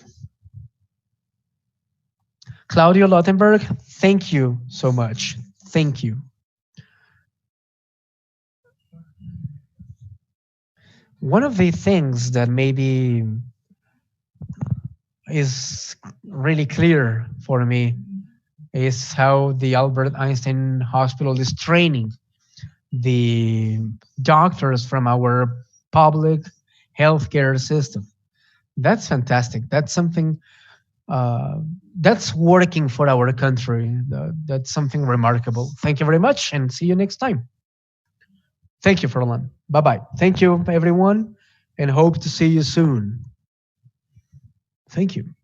Claudio Lottenberg, thank you so much. Thank you. One of the things that maybe is really clear for me is how the Albert Einstein Hospital is training the doctors from our public healthcare system. That's fantastic. That's something that's working for our country. That's something remarkable. Thank you very much and see you next time. Thank you, Furlan. Bye-bye. Thank you, everyone, and hope to see you soon. Thank you.